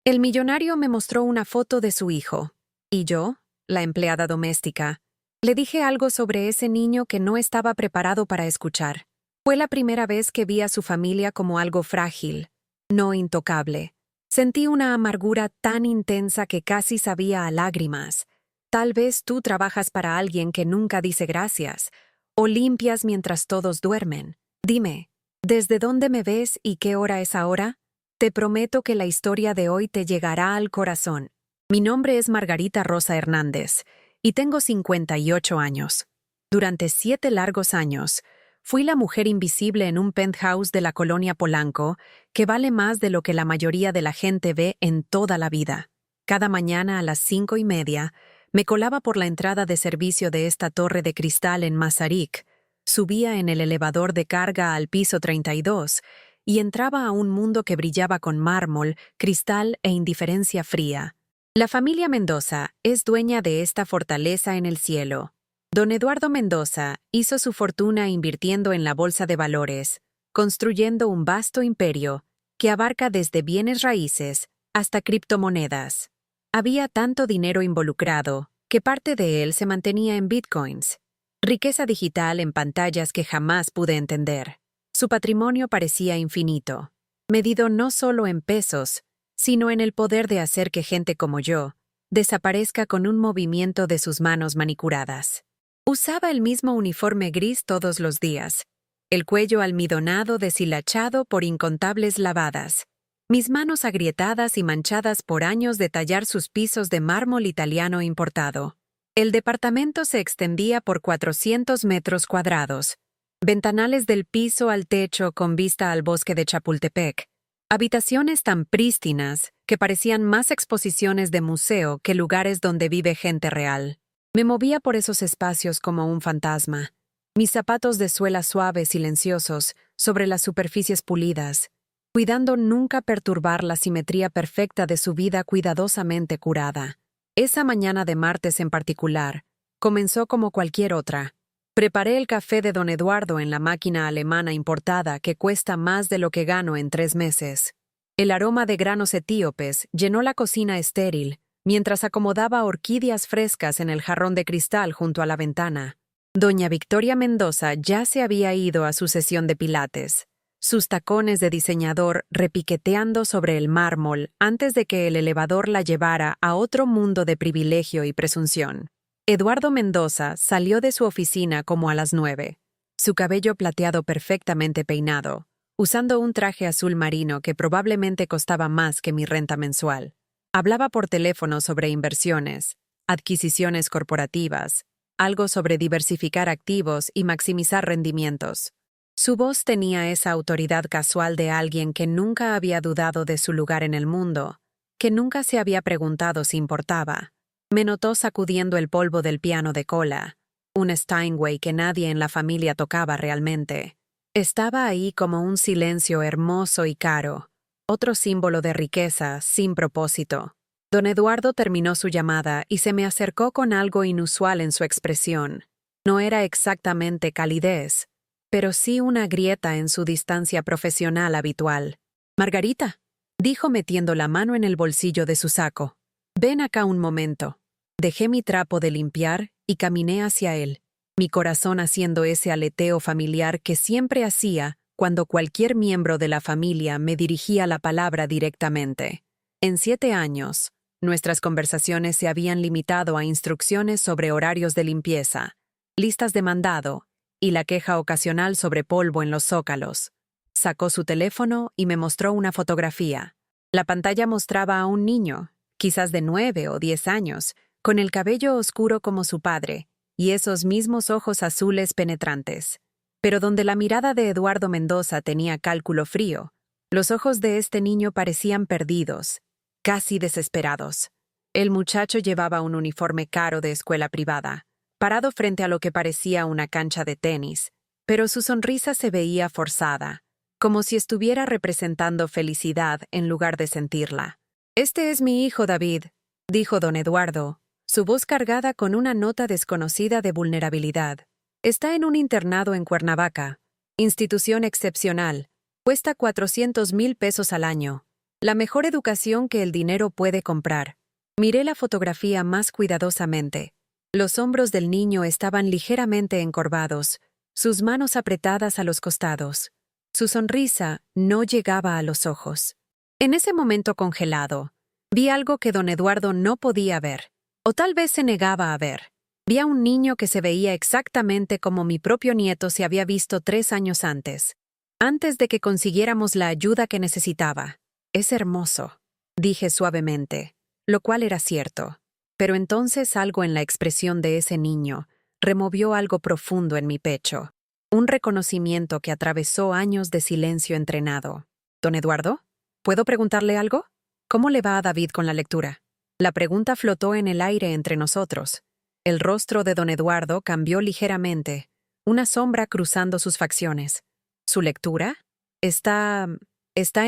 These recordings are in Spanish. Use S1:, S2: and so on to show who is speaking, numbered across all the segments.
S1: El millonario me mostró una foto de su hijo, y yo, la empleada doméstica, le dije algo sobre ese niño que no estaba preparado para escuchar. Fue la primera vez que vi a su familia como algo frágil, no intocable. Sentí una amargura tan intensa que casi sabía a lágrimas. Tal vez tú trabajas para alguien que nunca dice gracias, o limpias mientras todos duermen. Dime, ¿desde dónde me ves y qué hora es ahora? Te prometo que la historia de hoy te llegará al corazón. Mi nombre es Margarita Rosa Hernández y tengo 58 años. Durante 7 largos años, fui la mujer invisible en un penthouse de la colonia Polanco que vale más de lo que la mayoría de la gente ve en toda la vida. Cada mañana a las 5:30 me colaba por la entrada de servicio de esta torre de cristal en Masaryk, subía en el elevador de carga al piso 32 y entraba a un mundo que brillaba con mármol, cristal e indiferencia fría. La familia Mendoza es dueña de esta fortaleza en el cielo. Don Eduardo Mendoza hizo su fortuna invirtiendo en la bolsa de valores, construyendo un vasto imperio que abarca desde bienes raíces hasta criptomonedas. Había tanto dinero involucrado que parte de él se mantenía en bitcoins, riqueza digital en pantallas que jamás pude entender. Su patrimonio parecía infinito, medido no solo en pesos, sino en el poder de hacer que gente como yo desaparezca con un movimiento de sus manos manicuradas. Usaba el mismo uniforme gris todos los días, el cuello almidonado deshilachado por incontables lavadas, mis manos agrietadas y manchadas por años de tallar sus pisos de mármol italiano importado. El departamento se extendía por 400 metros cuadrados, ventanales del piso al techo con vista al bosque de Chapultepec, habitaciones tan prístinas que parecían más exposiciones de museo que lugares donde vive gente real. Me movía por esos espacios como un fantasma, mis zapatos de suela suaves silenciosos sobre las superficies pulidas, cuidando nunca perturbar la simetría perfecta de su vida cuidadosamente curada. Esa mañana de martes en particular, comenzó como cualquier otra. Preparé el café de don Eduardo en la máquina alemana importada que cuesta más de lo que gano en 3 meses. El aroma de granos etíopes llenó la cocina estéril, mientras acomodaba orquídeas frescas en el jarrón de cristal junto a la ventana. Doña Victoria Mendoza ya se había ido a su sesión de pilates, sus tacones de diseñador repiqueteando sobre el mármol antes de que el elevador la llevara a otro mundo de privilegio y presunción. Eduardo Mendoza salió de su oficina como a las 9, su cabello plateado perfectamente peinado, usando un traje azul marino que probablemente costaba más que mi renta mensual. Hablaba por teléfono sobre inversiones, adquisiciones corporativas, algo sobre diversificar activos y maximizar rendimientos. Su voz tenía esa autoridad casual de alguien que nunca había dudado de su lugar en el mundo, que nunca se había preguntado si importaba. Me notó sacudiendo el polvo del piano de cola, un Steinway que nadie en la familia tocaba realmente. Estaba ahí como un silencio hermoso y caro, otro símbolo de riqueza sin propósito. Don Eduardo terminó su llamada y se me acercó con algo inusual en su expresión. No era exactamente calidez, pero sí una grieta en su distancia profesional habitual. «Margarita», dijo metiendo la mano en el bolsillo de su saco. «Ven acá un momento». Dejé mi trapo de limpiar y caminé hacia él, mi corazón haciendo ese aleteo familiar que siempre hacía cuando cualquier miembro de la familia me dirigía la palabra directamente. En 7 años, nuestras conversaciones se habían limitado a instrucciones sobre horarios de limpieza, listas de mandado y la queja ocasional sobre polvo en los zócalos. Sacó su teléfono y me mostró una fotografía. La pantalla mostraba a un niño, quizás de 9 o 10 años, con el cabello oscuro como su padre y esos mismos ojos azules penetrantes. Pero donde la mirada de Eduardo Mendoza tenía cálculo frío, los ojos de este niño parecían perdidos, casi desesperados. El muchacho llevaba un uniforme caro de escuela privada, parado frente a lo que parecía una cancha de tenis, pero su sonrisa se veía forzada, como si estuviera representando felicidad en lugar de sentirla. «Este es mi hijo, David», dijo don Eduardo, su voz cargada con una nota desconocida de vulnerabilidad. «Está en un internado en Cuernavaca. Institución excepcional. Cuesta 400,000 pesos al año. La mejor educación que el dinero puede comprar. Miré la fotografía más cuidadosamente. Los hombros del niño estaban ligeramente encorvados, sus manos apretadas a los costados. Su sonrisa no llegaba a los ojos. En ese momento congelado, vi algo que don Eduardo no podía ver, o tal vez se negaba a ver. Vi a un niño que se veía exactamente como mi propio nieto se había visto 3 años antes de que consiguiéramos la ayuda que necesitaba. Es hermoso, dije suavemente, lo cual era cierto. Pero entonces algo en la expresión de ese niño removió algo profundo en mi pecho. Un reconocimiento que atravesó años de silencio entrenado. ¿Don Eduardo? ¿Puedo preguntarle algo? ¿Cómo le va a David con la lectura? La pregunta flotó en el aire entre nosotros. El rostro de don Eduardo cambió ligeramente, una sombra cruzando sus facciones. ¿Su lectura? Está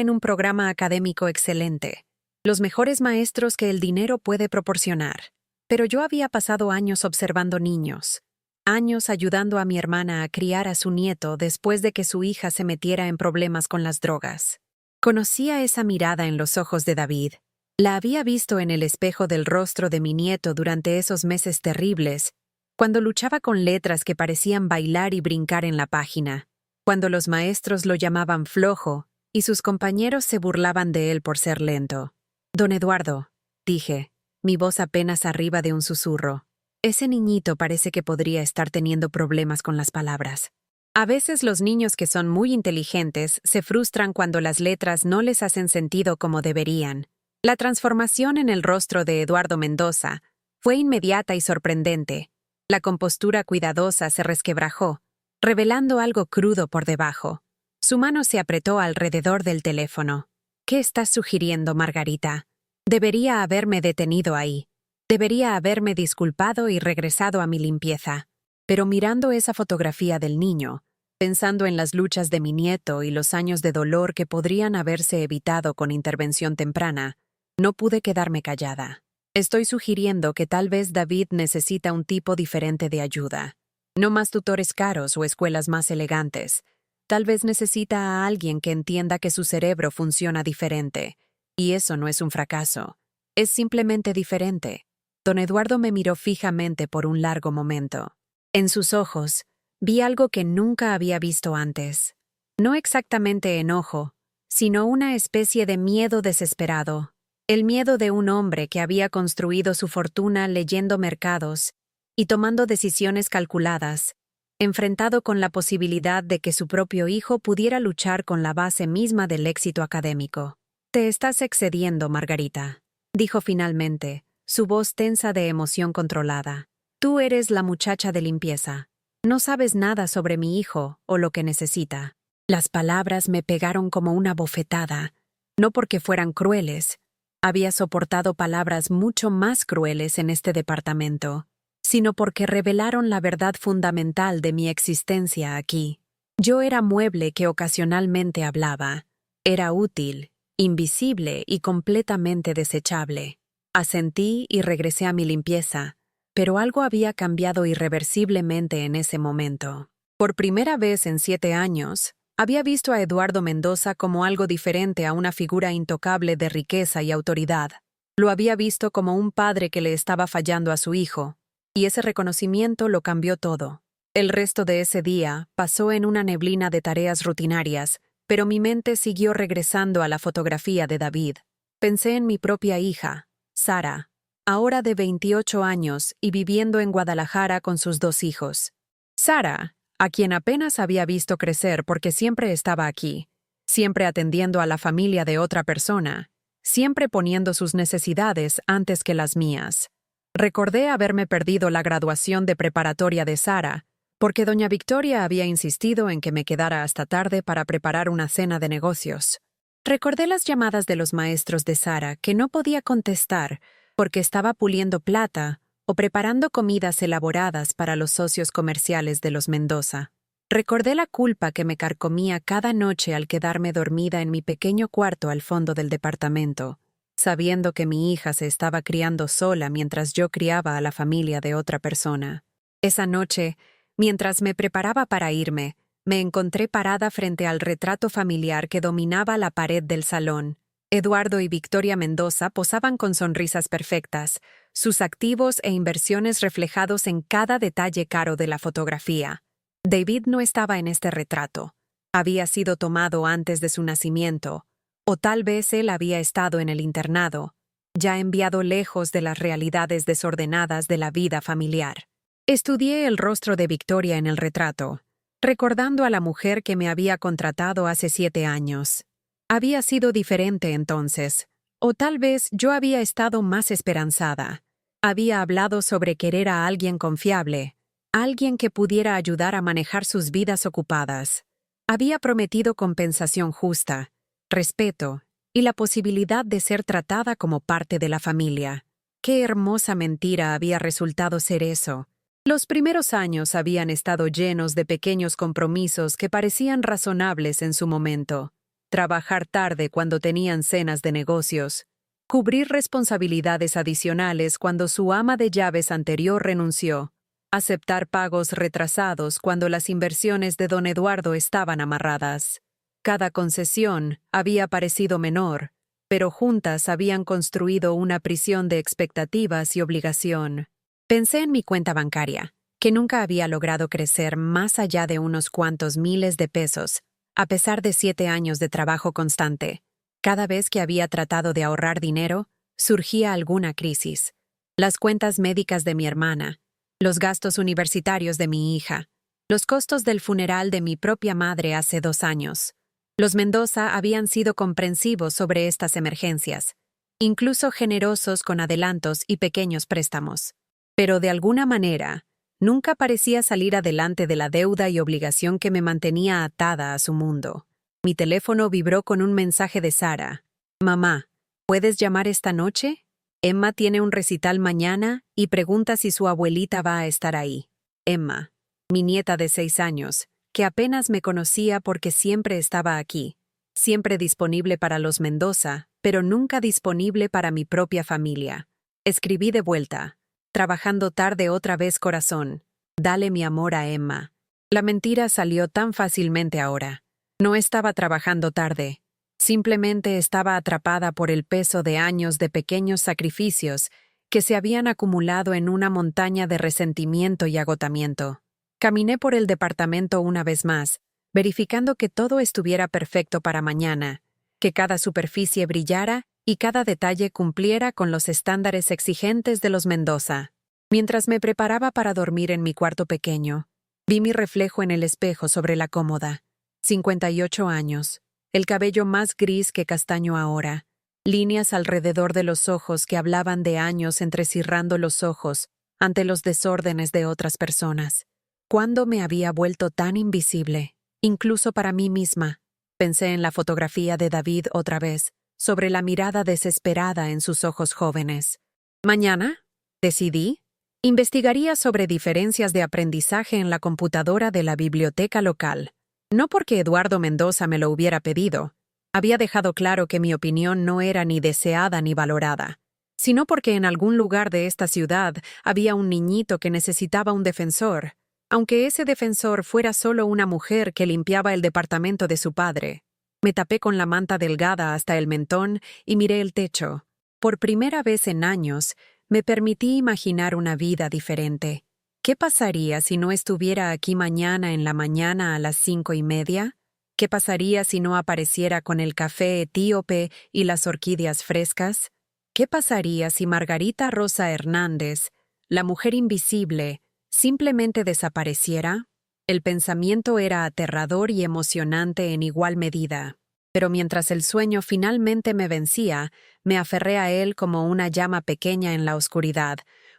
S1: en un programa académico excelente. Los mejores maestros que el dinero puede proporcionar. Pero yo había pasado años observando niños. Años ayudando a mi hermana a criar a su nieto después de que su hija se metiera en problemas con las drogas. Conocía esa mirada en los ojos de David. La había visto en el espejo del rostro de mi nieto durante esos meses terribles, cuando luchaba con letras que parecían bailar y brincar en la página, cuando los maestros lo llamaban flojo y sus compañeros se burlaban de él por ser lento. Don Eduardo, dije, mi voz apenas arriba de un susurro. Ese niñito parece que podría estar teniendo problemas con las palabras. A veces los niños que son muy inteligentes se frustran cuando las letras no les hacen sentido como deberían. La transformación en el rostro de Eduardo Mendoza fue inmediata y sorprendente. La compostura cuidadosa se resquebrajó, revelando algo crudo por debajo. Su mano se apretó alrededor del teléfono. ¿Qué estás sugiriendo, Margarita? Debería haberme detenido ahí. Debería haberme disculpado y regresado a mi limpieza. Pero mirando esa fotografía del niño, pensando en las luchas de mi nieto y los años de dolor que podrían haberse evitado con intervención temprana, no pude quedarme callada. Estoy sugiriendo que tal vez David necesita un tipo diferente de ayuda. No más tutores caros o escuelas más elegantes. Tal vez necesita a alguien que entienda que su cerebro funciona diferente. Y eso no es un fracaso. Es simplemente diferente. Don Eduardo me miró fijamente por un largo momento. En sus ojos, vi algo que nunca había visto antes. No exactamente enojo, sino una especie de miedo desesperado. El miedo de un hombre que había construido su fortuna leyendo mercados y tomando decisiones calculadas, enfrentado con la posibilidad de que su propio hijo pudiera luchar con la base misma del éxito académico. «Te estás excediendo, Margarita», dijo finalmente, su voz tensa de emoción controlada. «Tú eres la muchacha de limpieza. No sabes nada sobre mi hijo o lo que necesita». Las palabras me pegaron como una bofetada, no porque fueran crueles. Había soportado palabras mucho más crueles en este departamento, sino porque revelaron la verdad fundamental de mi existencia aquí. Yo era mueble que ocasionalmente hablaba. Era útil, invisible y completamente desechable. Asentí y regresé a mi limpieza, pero algo había cambiado irreversiblemente en ese momento. Por primera vez en 7 años, había visto a Eduardo Mendoza como algo diferente a una figura intocable de riqueza y autoridad. Lo había visto como un padre que le estaba fallando a su hijo, y ese reconocimiento lo cambió todo. El resto de ese día pasó en una neblina de tareas rutinarias, pero mi mente siguió regresando a la fotografía de David. Pensé en mi propia hija, Sara, ahora de 28 años y viviendo en Guadalajara con sus 2 hijos. Sara, a quien apenas había visto crecer porque siempre estaba aquí, siempre atendiendo a la familia de otra persona, siempre poniendo sus necesidades antes que las mías. Recordé haberme perdido la graduación de preparatoria de Sara, porque doña Victoria había insistido en que me quedara hasta tarde para preparar una cena de negocios. Recordé las llamadas de los maestros de Sara que no podía contestar porque estaba puliendo plata o preparando comidas elaboradas para los socios comerciales de los Mendoza. Recordé la culpa que me carcomía cada noche al quedarme dormida en mi pequeño cuarto al fondo del departamento, sabiendo que mi hija se estaba criando sola mientras yo criaba a la familia de otra persona. Esa noche, mientras me preparaba para irme, me encontré parada frente al retrato familiar que dominaba la pared del salón. Eduardo y Victoria Mendoza posaban con sonrisas perfectas, sus activos e inversiones reflejados en cada detalle caro de la fotografía. David no estaba en este retrato. Había sido tomado antes de su nacimiento, o tal vez él había estado en el internado, ya enviado lejos de las realidades desordenadas de la vida familiar. Estudié el rostro de Victoria en el retrato, recordando a la mujer que me había contratado hace 7 años. Había sido diferente entonces, o tal vez yo había estado más esperanzada. Había hablado sobre querer a alguien confiable, alguien que pudiera ayudar a manejar sus vidas ocupadas. Había prometido compensación justa, respeto y la posibilidad de ser tratada como parte de la familia. Qué hermosa mentira había resultado ser eso. Los primeros años habían estado llenos de pequeños compromisos que parecían razonables en su momento. Trabajar tarde cuando tenían cenas de negocios, cubrir responsabilidades adicionales cuando su ama de llaves anterior renunció, aceptar pagos retrasados cuando las inversiones de don Eduardo estaban amarradas. Cada concesión había parecido menor, pero juntas habían construido una prisión de expectativas y obligación. Pensé en mi cuenta bancaria, que nunca había logrado crecer más allá de unos cuantos miles de pesos, a pesar de 7 años de trabajo constante. Cada vez que había tratado de ahorrar dinero, surgía alguna crisis. Las cuentas médicas de mi hermana, los gastos universitarios de mi hija, los costos del funeral de mi propia madre hace 2 años. Los Mendoza habían sido comprensivos sobre estas emergencias, incluso generosos con adelantos y pequeños préstamos. Pero de alguna manera, nunca parecía salir adelante de la deuda y obligación que me mantenía atada a su mundo. Mi teléfono vibró con un mensaje de Sara. «Mamá, ¿puedes llamar esta noche? Emma tiene un recital mañana y pregunta si su abuelita va a estar ahí». Emma, mi nieta de 6 años, que apenas me conocía porque siempre estaba aquí, siempre disponible para los Mendoza, pero nunca disponible para mi propia familia. Escribí de vuelta. «Trabajando tarde otra vez, corazón. Dale mi amor a Emma». La mentira salió tan fácilmente ahora. No estaba trabajando tarde. Simplemente estaba atrapada por el peso de años de pequeños sacrificios que se habían acumulado en una montaña de resentimiento y agotamiento. Caminé por el departamento una vez más, verificando que todo estuviera perfecto para mañana, que cada superficie brillara y cada detalle cumpliera con los estándares exigentes de los Mendoza. Mientras me preparaba para dormir en mi cuarto pequeño, vi mi reflejo en el espejo sobre la cómoda. 58 años, el cabello más gris que castaño ahora, líneas alrededor de los ojos que hablaban de años entrecerrando los ojos ante los desórdenes de otras personas. ¿Cuándo me había vuelto tan invisible? Incluso para mí misma. Pensé en la fotografía de David otra vez, sobre la mirada desesperada en sus ojos jóvenes. Mañana, decidí, investigaría sobre diferencias de aprendizaje en la computadora de la biblioteca local. No porque Eduardo Mendoza me lo hubiera pedido. Había dejado claro que mi opinión no era ni deseada ni valorada, sino porque en algún lugar de esta ciudad había un niñito que necesitaba un defensor, aunque ese defensor fuera solo una mujer que limpiaba el departamento de su padre. Me tapé con la manta delgada hasta el mentón y miré el techo. Por primera vez en años, me permití imaginar una vida diferente. ¿Qué pasaría si no estuviera aquí mañana en la mañana a las 5:30? ¿Qué pasaría si no apareciera con el café etíope y las orquídeas frescas? ¿Qué pasaría si Margarita Rosa Hernández, la mujer invisible, simplemente desapareciera? El pensamiento era aterrador y emocionante en igual medida. Pero mientras el sueño finalmente me vencía, me aferré a él como una llama pequeña en la oscuridad,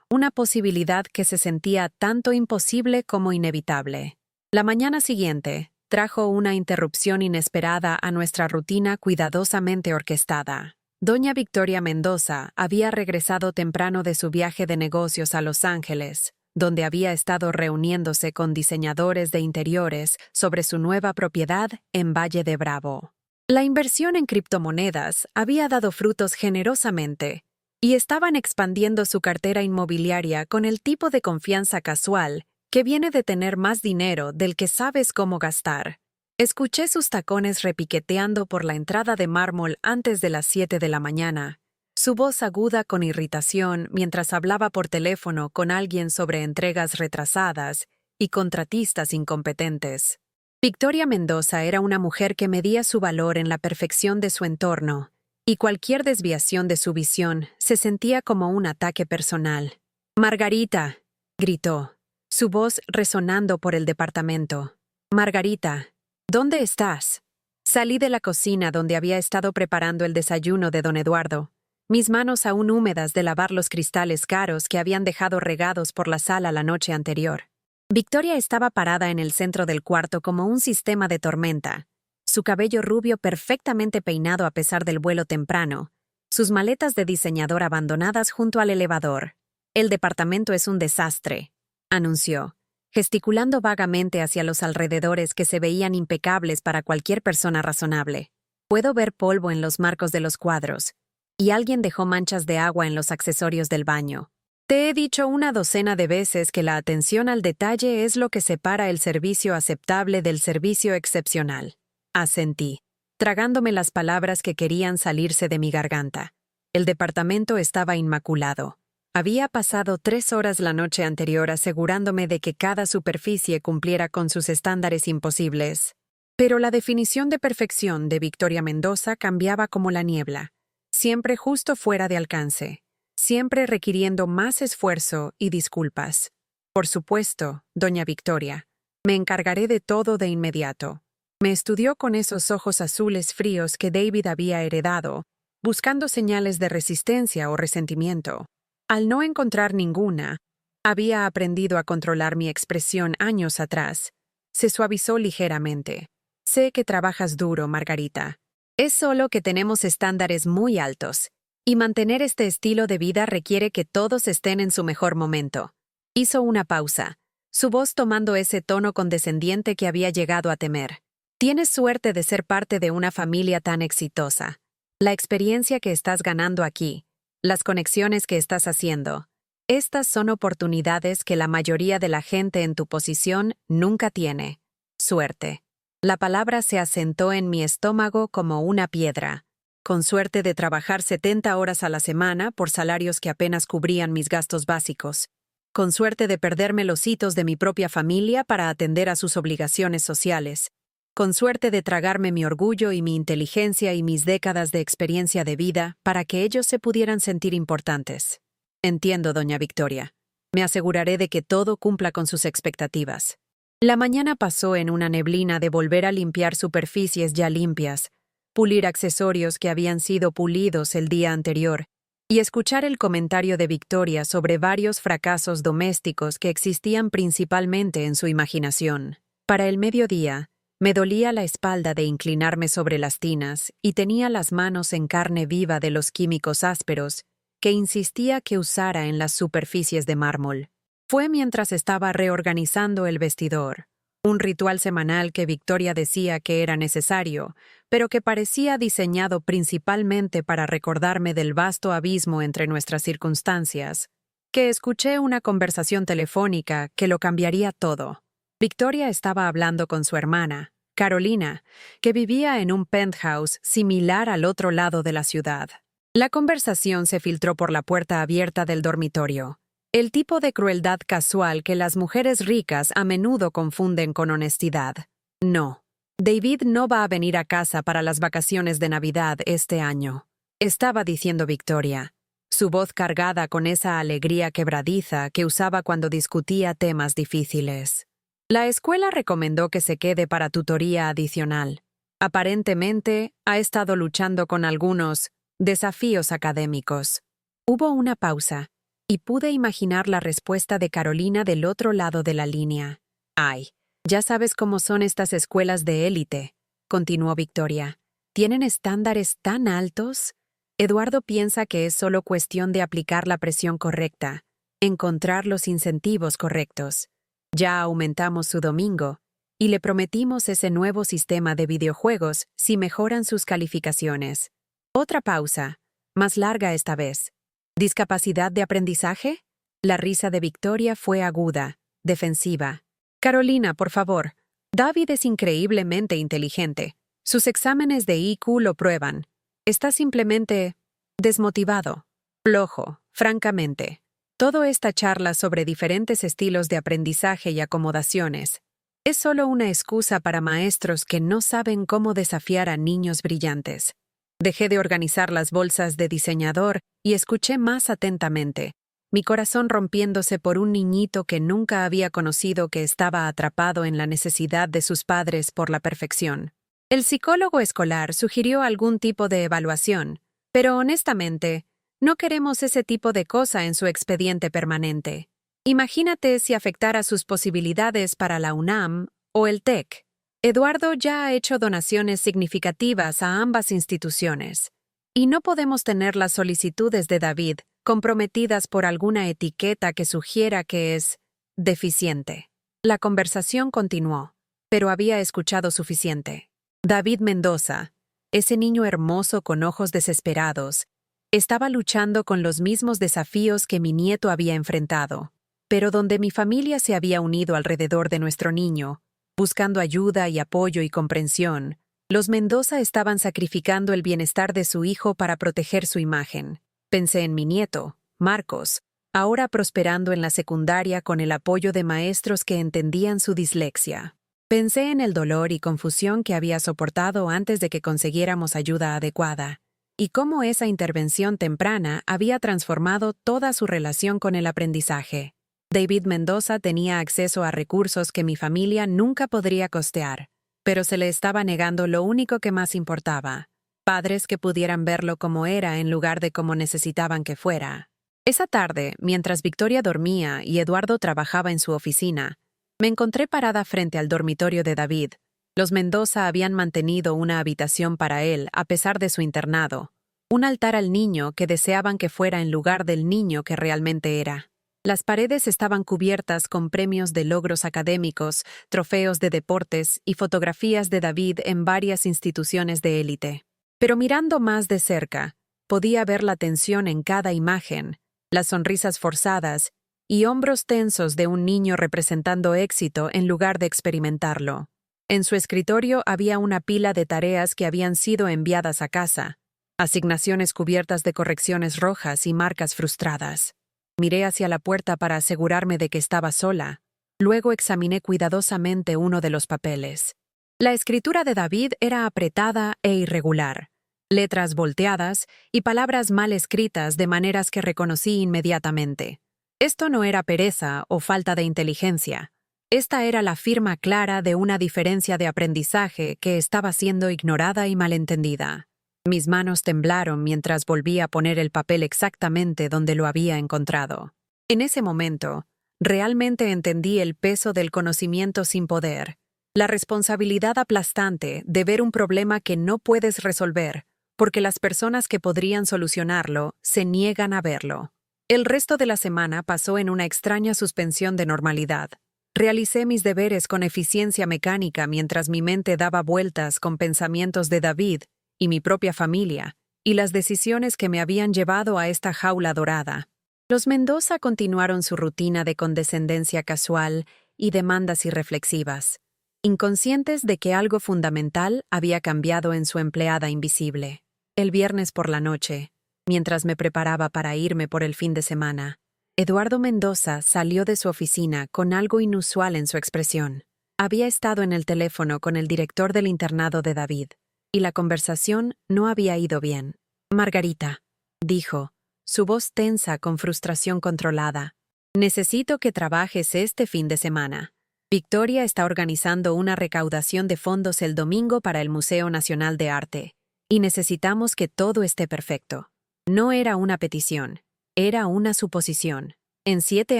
S1: una posibilidad que se sentía tanto imposible como inevitable. La mañana siguiente trajo una interrupción inesperada a nuestra rutina cuidadosamente orquestada. Doña Victoria Mendoza había regresado temprano de su viaje de negocios a Los Ángeles, donde había estado reuniéndose con diseñadores de interiores sobre su nueva propiedad en Valle de Bravo. La inversión en criptomonedas había dado frutos generosamente, y estaban expandiendo su cartera inmobiliaria con el tipo de confianza casual que viene de tener más dinero del que sabes cómo gastar. Escuché sus tacones repiqueteando por la entrada de mármol antes de las 7 de la mañana, su voz aguda con irritación mientras hablaba por teléfono con alguien sobre entregas retrasadas y contratistas incompetentes. Victoria Mendoza era una mujer que medía su valor en la perfección de su entorno, y cualquier desviación de su visión se sentía como un ataque personal. «Margarita», gritó, su voz resonando por el departamento. «Margarita, ¿dónde estás?» Salí de la cocina donde había estado preparando el desayuno de don Eduardo, mis manos aún húmedas de lavar los cristales caros que habían dejado regados por la sala la noche anterior. Victoria estaba parada en el centro del cuarto como un sistema de tormenta, su cabello rubio perfectamente peinado a pesar del vuelo temprano, sus maletas de diseñador abandonadas junto al elevador. «El departamento es un desastre», anunció, gesticulando vagamente hacia los alrededores que se veían impecables para cualquier persona razonable. «Puedo ver polvo en los marcos de los cuadros, y alguien dejó manchas de agua en los accesorios del baño. Te he dicho una docena de veces que la atención al detalle es lo que separa el servicio aceptable del servicio excepcional». Asentí, tragándome las palabras que querían salirse de mi garganta. El departamento estaba inmaculado. Había pasado 3 horas la noche anterior asegurándome de que cada superficie cumpliera con sus estándares imposibles. Pero la definición de perfección de Victoria Mendoza cambiaba como la niebla, siempre justo fuera de alcance, siempre requiriendo más esfuerzo y disculpas. «Por supuesto, doña Victoria, me encargaré de todo de inmediato». Me estudió con esos ojos azules fríos que David había heredado, buscando señales de resistencia o resentimiento. Al no encontrar ninguna, había aprendido a controlar mi expresión años atrás. Se suavizó ligeramente. «Sé que trabajas duro, Margarita. Es solo que tenemos estándares muy altos, y mantener este estilo de vida requiere que todos estén en su mejor momento». Hizo una pausa, su voz tomando ese tono condescendiente que había llegado a temer. «Tienes suerte de ser parte de una familia tan exitosa. La experiencia que estás ganando aquí, las conexiones que estás haciendo, estas son oportunidades que la mayoría de la gente en tu posición nunca tiene. Suerte». La palabra se asentó en mi estómago como una piedra. Con suerte de trabajar 70 horas a la semana por salarios que apenas cubrían mis gastos básicos. Con suerte de perderme los hitos de mi propia familia para atender a sus obligaciones sociales. Con suerte de tragarme mi orgullo y mi inteligencia y mis décadas de experiencia de vida para que ellos se pudieran sentir importantes. Entiendo, doña Victoria. Me aseguraré de que todo cumpla con sus expectativas. La mañana pasó en una neblina de volver a limpiar superficies ya limpias, pulir accesorios que habían sido pulidos el día anterior, y escuchar el comentario de Victoria sobre varios fracasos domésticos que existían principalmente en su imaginación. Para el mediodía, me dolía la espalda de inclinarme sobre las tinas y tenía las manos en carne viva de los químicos ásperos que insistía que usara en las superficies de mármol. Fue mientras estaba reorganizando el vestidor, un ritual semanal que Victoria decía que era necesario, pero que parecía diseñado principalmente para recordarme del vasto abismo entre nuestras circunstancias, que escuché una conversación telefónica que lo cambiaría todo. Victoria estaba hablando con su hermana, Carolina, que vivía en un penthouse similar al otro lado de la ciudad. La conversación se filtró por la puerta abierta del dormitorio. El tipo de crueldad casual que las mujeres ricas a menudo confunden con honestidad. «No, David no va a venir a casa para las vacaciones de Navidad este año», estaba diciendo Victoria, su voz cargada con esa alegría quebradiza que usaba cuando discutía temas difíciles. «La escuela recomendó que se quede para tutoría adicional. Aparentemente, ha estado luchando con algunos desafíos académicos». Hubo una pausa, y pude imaginar la respuesta de Carolina del otro lado de la línea. «Ay, ya sabes cómo son estas escuelas de élite», continuó Victoria. «¿Tienen estándares tan altos? Eduardo piensa que es solo cuestión de aplicar la presión correcta, encontrar los incentivos correctos. Ya aumentamos su domingo, y le prometimos ese nuevo sistema de videojuegos si mejoran sus calificaciones». Otra pausa, más larga esta vez. «¿Discapacidad de aprendizaje?» La risa de Victoria fue aguda, defensiva. «Carolina, por favor, David es increíblemente inteligente. Sus exámenes de IQ lo prueban. Está simplemente desmotivado, flojo, francamente. Toda esta charla sobre diferentes estilos de aprendizaje y acomodaciones es solo una excusa para maestros que no saben cómo desafiar a niños brillantes. Dejé de organizar las bolsas de diseñador y escuché más atentamente, mi corazón rompiéndose por un niñito que nunca había conocido que estaba atrapado en la necesidad de sus padres por la perfección. El psicólogo escolar sugirió algún tipo de evaluación, pero honestamente, no queremos ese tipo de cosa en su expediente permanente. Imagínate si afectara sus posibilidades para la UNAM o el TEC. Eduardo ya ha hecho donaciones significativas a ambas instituciones, y no podemos tener las solicitudes de David comprometidas por alguna etiqueta que sugiera que es deficiente. La conversación continuó, pero había escuchado suficiente. David Mendoza, ese niño hermoso con ojos desesperados, estaba luchando con los mismos desafíos que mi nieto había enfrentado, pero donde mi familia se había unido alrededor de nuestro niño, buscando ayuda y apoyo y comprensión, los Mendoza estaban sacrificando el bienestar de su hijo para proteger su imagen. Pensé en mi nieto, Marcos, ahora prosperando en la secundaria con el apoyo de maestros que entendían su dislexia. Pensé en el dolor y confusión que había soportado antes de que consiguiéramos ayuda adecuada, y cómo esa intervención temprana había transformado toda su relación con el aprendizaje. David Mendoza tenía acceso a recursos que mi familia nunca podría costear, pero se le estaba negando lo único que más importaba: padres que pudieran verlo como era en lugar de como necesitaban que fuera. Esa tarde, mientras Victoria dormía y Eduardo trabajaba en su oficina, me encontré parada frente al dormitorio de David. Los Mendoza habían mantenido una habitación para él a pesar de su internado, un altar al niño que deseaban que fuera en lugar del niño que realmente era. Las paredes estaban cubiertas con premios de logros académicos, trofeos de deportes y fotografías de David en varias instituciones de élite. Pero mirando más de cerca, podía ver la tensión en cada imagen, las sonrisas forzadas y hombros tensos de un niño representando éxito en lugar de experimentarlo. En su escritorio había una pila de tareas que habían sido enviadas a casa, asignaciones cubiertas de correcciones rojas y marcas frustradas. Miré hacia la puerta para asegurarme de que estaba sola. Luego examiné cuidadosamente uno de los papeles. La escritura de David era apretada e irregular, letras volteadas y palabras mal escritas de maneras que reconocí inmediatamente. Esto no era pereza o falta de inteligencia. Esta era la firma clara de una diferencia de aprendizaje que estaba siendo ignorada y malentendida. Mis manos temblaron mientras volví a poner el papel exactamente donde lo había encontrado. En ese momento, realmente entendí el peso del conocimiento sin poder, la responsabilidad aplastante de ver un problema que no puedes resolver, porque las personas que podrían solucionarlo se niegan a verlo. El resto de la semana pasó en una extraña suspensión de normalidad. Realicé mis deberes con eficiencia mecánica mientras mi mente daba vueltas con pensamientos de David y mi propia familia, y las decisiones que me habían llevado a esta jaula dorada. Los Mendoza continuaron su rutina de condescendencia casual y demandas irreflexivas, inconscientes de que algo fundamental había cambiado en su empleada invisible. El viernes por la noche, mientras me preparaba para irme por el fin de semana, Eduardo Mendoza salió de su oficina con algo inusual en su expresión. Había estado en el teléfono con el director del internado de David, y la conversación no había ido bien. «Margarita», dijo, su voz tensa con frustración controlada, «necesito que trabajes este fin de semana. Victoria está organizando una recaudación de fondos el domingo para el Museo Nacional de Arte, y necesitamos que todo esté perfecto». No era una petición, era una suposición. En 7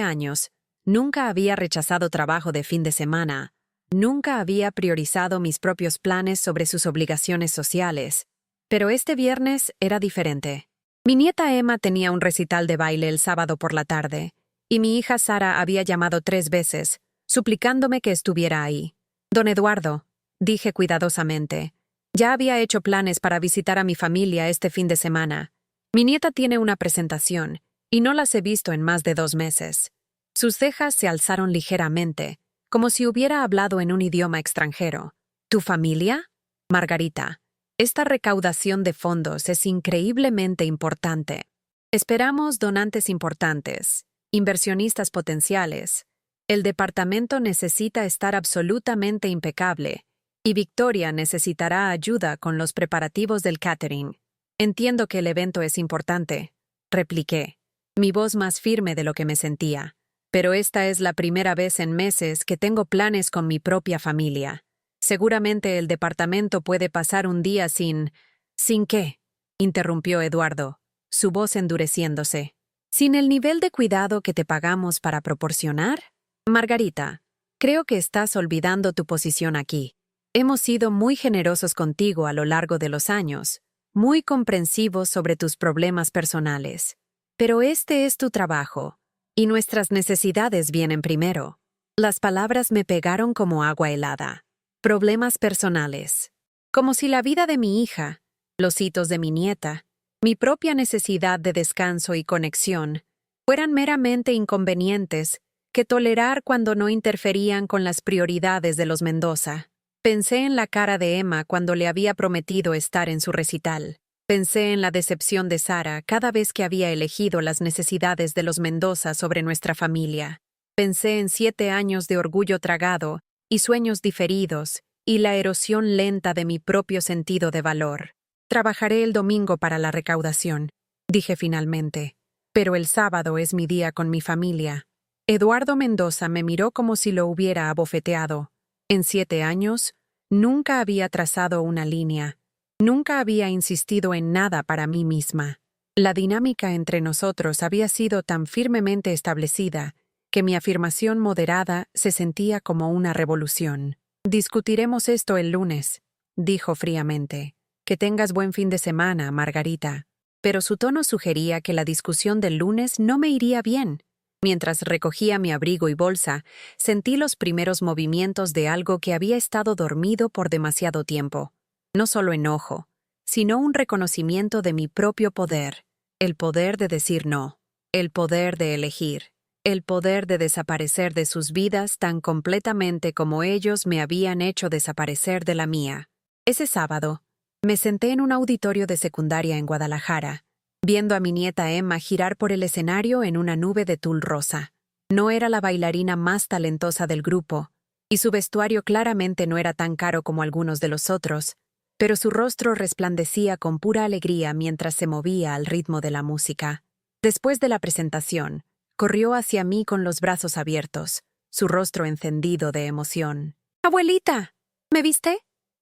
S1: años, nunca había rechazado trabajo de fin de semana, nunca había priorizado mis propios planes sobre sus obligaciones sociales, pero este viernes era diferente. Mi nieta Emma tenía un recital de baile el sábado por la tarde, y mi hija Sara había llamado 3 veces, suplicándome que estuviera ahí. «Don Eduardo», dije cuidadosamente, «ya había hecho planes para visitar a mi familia este fin de semana. Mi nieta tiene una presentación, y no las he visto en más de 2 meses». Sus cejas se alzaron ligeramente, como si hubiera hablado en un idioma extranjero. ¿Tu familia? Margarita, esta recaudación de fondos es increíblemente importante. Esperamos donantes importantes, inversionistas potenciales. El departamento necesita estar absolutamente impecable y Victoria necesitará ayuda con los preparativos del catering. Entiendo que el evento es importante, repliqué, mi voz más firme de lo que me sentía. Pero esta es la primera vez en meses que tengo planes con mi propia familia. Seguramente el departamento puede pasar un día sin... ¿Sin qué?, interrumpió Eduardo, su voz endureciéndose. ¿Sin el nivel de cuidado que te pagamos para proporcionar? Margarita, creo que estás olvidando tu posición aquí. Hemos sido muy generosos contigo a lo largo de los años, muy comprensivos sobre tus problemas personales. Pero este es tu trabajo, y nuestras necesidades vienen primero. Las palabras me pegaron como agua helada. Problemas personales. Como si la vida de mi hija, los hitos de mi nieta, mi propia necesidad de descanso y conexión, fueran meramente inconvenientes que tolerar cuando no interferían con las prioridades de los Mendoza. Pensé en la cara de Emma cuando le había prometido estar en su recital. Pensé en la decepción de Sara cada vez que había elegido las necesidades de los Mendoza sobre nuestra familia. Pensé en 7 años de orgullo tragado y sueños diferidos, y la erosión lenta de mi propio sentido de valor. Trabajaré el domingo para la recaudación, dije finalmente, pero el sábado es mi día con mi familia. Eduardo Mendoza me miró como si lo hubiera abofeteado. En 7 años, nunca había trazado una línea, nunca había insistido en nada para mí misma. La dinámica entre nosotros había sido tan firmemente establecida que mi afirmación moderada se sentía como una revolución. Discutiremos esto el lunes, dijo fríamente. Que tengas buen fin de semana, Margarita. Pero su tono sugería que la discusión del lunes no me iría bien. Mientras recogía mi abrigo y bolsa, sentí los primeros movimientos de algo que había estado dormido por demasiado tiempo. No solo enojo, sino un reconocimiento de mi propio poder. El poder de decir no, el poder de elegir. El poder de desaparecer de sus vidas tan completamente como ellos me habían hecho desaparecer de la mía. Ese sábado, me senté en un auditorio de secundaria en Guadalajara, viendo a mi nieta Emma girar por el escenario en una nube de tul rosa. No era la bailarina más talentosa del grupo, y su vestuario claramente no era tan caro como algunos de los otros, pero su rostro resplandecía con pura alegría mientras se movía al ritmo de la música. Después de la presentación, corrió hacia mí con los brazos abiertos, su rostro encendido de emoción. «¡Abuelita! ¿Me viste?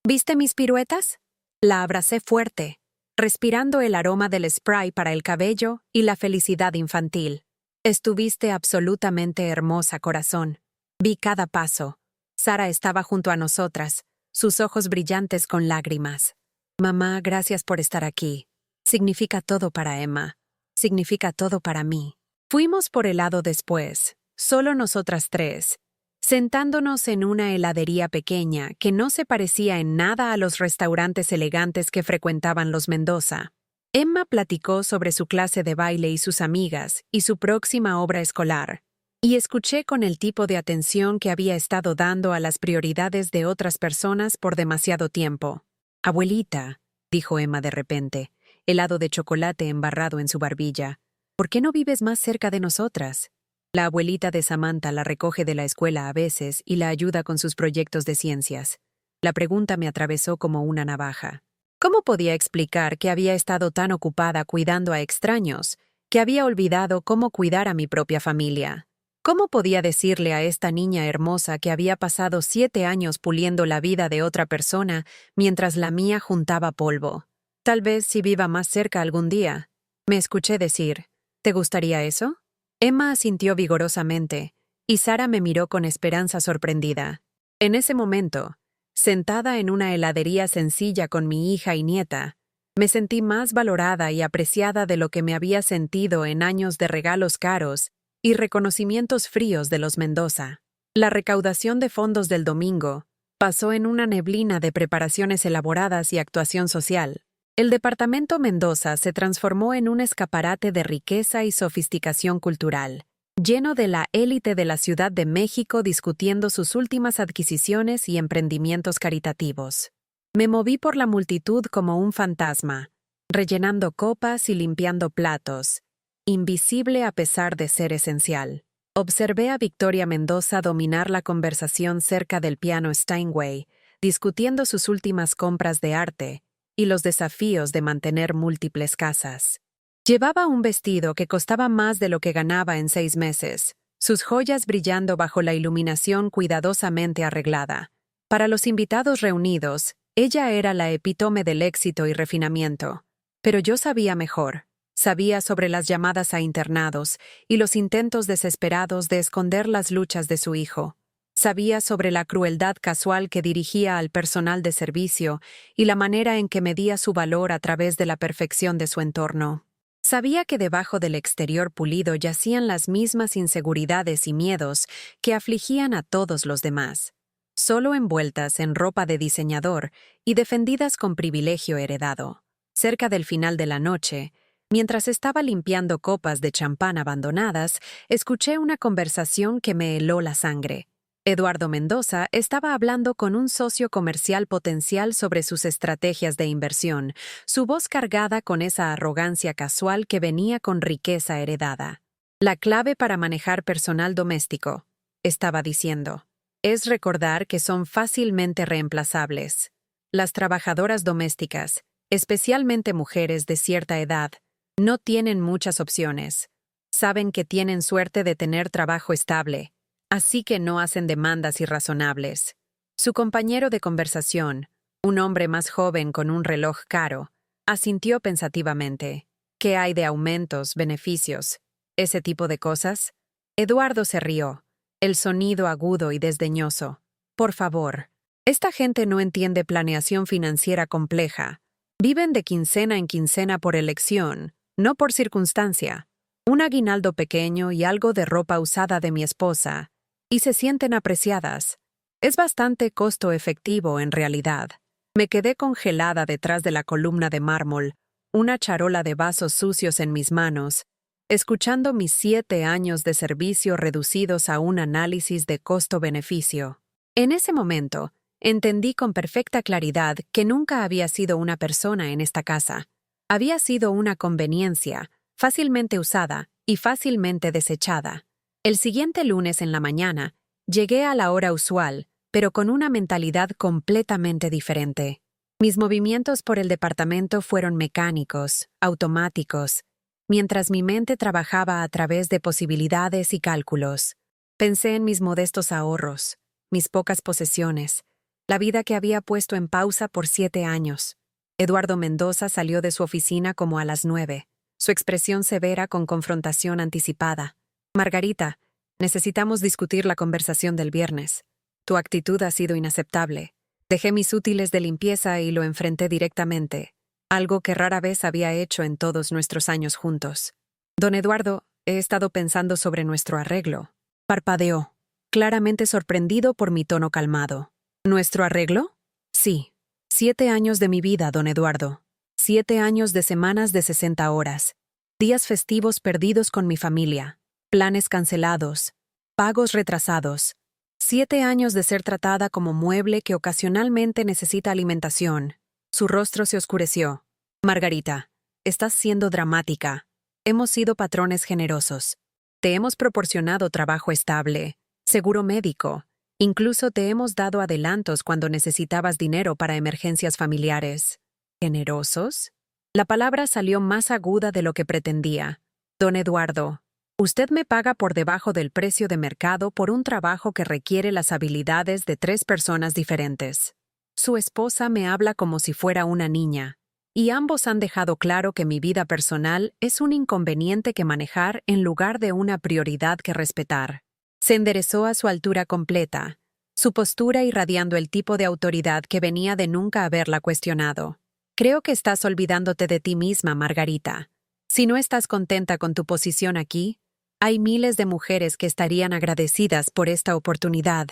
S1: ¿Viste mis piruetas?» La abracé fuerte, respirando el aroma del spray para el cabello y la felicidad infantil. «Estuviste absolutamente hermosa, corazón. Vi cada paso. Sara estaba junto a nosotras, sus ojos brillantes con lágrimas. Mamá, gracias por estar aquí. Significa todo para Emma. Significa todo para mí». Fuimos por helado después, solo nosotras 3, sentándonos en una heladería pequeña que no se parecía en nada a los restaurantes elegantes que frecuentaban los Mendoza. Emma platicó sobre su clase de baile y sus amigas y su próxima obra escolar, y escuché con el tipo de atención que había estado dando a las prioridades de otras personas por demasiado tiempo. «Abuelita», dijo Emma de repente, helado de chocolate embarrado en su barbilla, «¿por qué no vives más cerca de nosotras?» La abuelita de Samantha la recoge de la escuela a veces y la ayuda con sus proyectos de ciencias. La pregunta me atravesó como una navaja. ¿Cómo podía explicar que había estado tan ocupada cuidando a extraños, que había olvidado cómo cuidar a mi propia familia? ¿Cómo podía decirle a esta niña hermosa que había pasado 7 años puliendo la vida de otra persona mientras la mía juntaba polvo? Tal vez si viva más cerca algún día. Me escuché decir, ¿te gustaría eso? Emma asintió vigorosamente, y Sara me miró con esperanza sorprendida. En ese momento, sentada en una heladería sencilla con mi hija y nieta, me sentí más valorada y apreciada de lo que me había sentido en años de regalos caros y reconocimientos fríos de los Mendoza. La recaudación de fondos del domingo pasó en una neblina de preparaciones elaboradas y actuación social. El departamento Mendoza se transformó en un escaparate de riqueza y sofisticación cultural. lleno de la élite de la Ciudad de México discutiendo sus últimas adquisiciones y emprendimientos caritativos. Me moví por la multitud como un fantasma, rellenando copas y limpiando platos, invisible a pesar de ser esencial. Observé a Victoria Mendoza dominar la conversación cerca del piano Steinway, discutiendo sus últimas compras de arte y los desafíos de mantener múltiples casas. Llevaba un vestido que costaba más de lo que ganaba en 6 meses, sus joyas brillando bajo la iluminación cuidadosamente arreglada. Para los invitados reunidos, ella era la epítome del éxito y refinamiento. Pero yo sabía mejor. Sabía sobre las llamadas a internados y los intentos desesperados de esconder las luchas de su hijo. Sabía sobre la crueldad casual que dirigía al personal de servicio y la manera en que medía su valor a través de la perfección de su entorno. Sabía que debajo del exterior pulido yacían las mismas inseguridades y miedos que afligían a todos los demás, solo envueltas en ropa de diseñador y defendidas con privilegio heredado. Cerca del final de la noche, mientras estaba limpiando copas de champán abandonadas, escuché una conversación que me heló la sangre. Eduardo Mendoza estaba hablando con un socio comercial potencial sobre sus estrategias de inversión, su voz cargada con esa arrogancia casual que venía con riqueza heredada. La clave para manejar personal doméstico, estaba diciendo, es recordar que son fácilmente reemplazables. Las trabajadoras domésticas, especialmente mujeres de cierta edad, no tienen muchas opciones. Saben que tienen suerte de tener trabajo estable, así que no hacen demandas irrazonables. Su compañero de conversación, un hombre más joven con un reloj caro, asintió pensativamente. ¿Qué hay de aumentos, beneficios, ese tipo de cosas? Eduardo se rió, el sonido agudo y desdeñoso. Por favor, esta gente no entiende planeación financiera compleja. Viven de quincena en quincena por elección, no por circunstancia. Un aguinaldo pequeño y algo de ropa usada de mi esposa, y se sienten apreciadas. Es bastante costo efectivo en realidad. Me quedé congelada detrás de la columna de mármol, una charola de vasos sucios en mis manos, escuchando mis 7 años de servicio reducidos a un análisis de costo-beneficio. En ese momento, entendí con perfecta claridad que nunca había sido una persona en esta casa. Había sido una conveniencia, fácilmente usada y fácilmente desechada. El siguiente lunes en la mañana, llegué a la hora usual, pero con una mentalidad completamente diferente. Mis movimientos por el departamento fueron mecánicos, automáticos, mientras mi mente trabajaba a través de posibilidades y cálculos. Pensé en mis modestos ahorros, mis pocas posesiones, la vida que había puesto en pausa por 7 años. Eduardo Mendoza salió de su oficina como a las 9, su expresión severa con confrontación anticipada. Margarita, necesitamos discutir la conversación del viernes. Tu actitud ha sido inaceptable. Dejé mis útiles de limpieza y lo enfrenté directamente, algo que rara vez había hecho en todos nuestros años juntos. Don Eduardo, he estado pensando sobre nuestro arreglo. Parpadeó, claramente sorprendido por mi tono calmado. ¿Nuestro arreglo? Sí. 7 años de mi vida, don Eduardo. 7 años de semanas de 60 horas. Días festivos perdidos con mi familia. Planes cancelados, pagos retrasados, 7 años de ser tratada como mueble que ocasionalmente necesita alimentación. Su rostro se oscureció. Margarita, estás siendo dramática. Hemos sido patrones generosos. Te hemos proporcionado trabajo estable, seguro médico. Incluso te hemos dado adelantos cuando necesitabas dinero para emergencias familiares. ¿Generosos? La palabra salió más aguda de lo que pretendía. Don Eduardo, usted me paga por debajo del precio de mercado por un trabajo que requiere las habilidades de 3 personas diferentes. Su esposa me habla como si fuera una niña, y ambos han dejado claro que mi vida personal es un inconveniente que manejar en lugar de una prioridad que respetar. Se enderezó a su altura completa, su postura irradiando el tipo de autoridad que venía de nunca haberla cuestionado. Creo que estás olvidándote de ti misma, Margarita. Si no estás contenta con tu posición aquí, hay miles de mujeres que estarían agradecidas por esta oportunidad.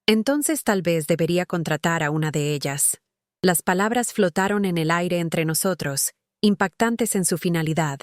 S1: Entonces tal vez debería contratar a una de ellas. Las palabras flotaron en el aire entre nosotros, impactantes en su finalidad.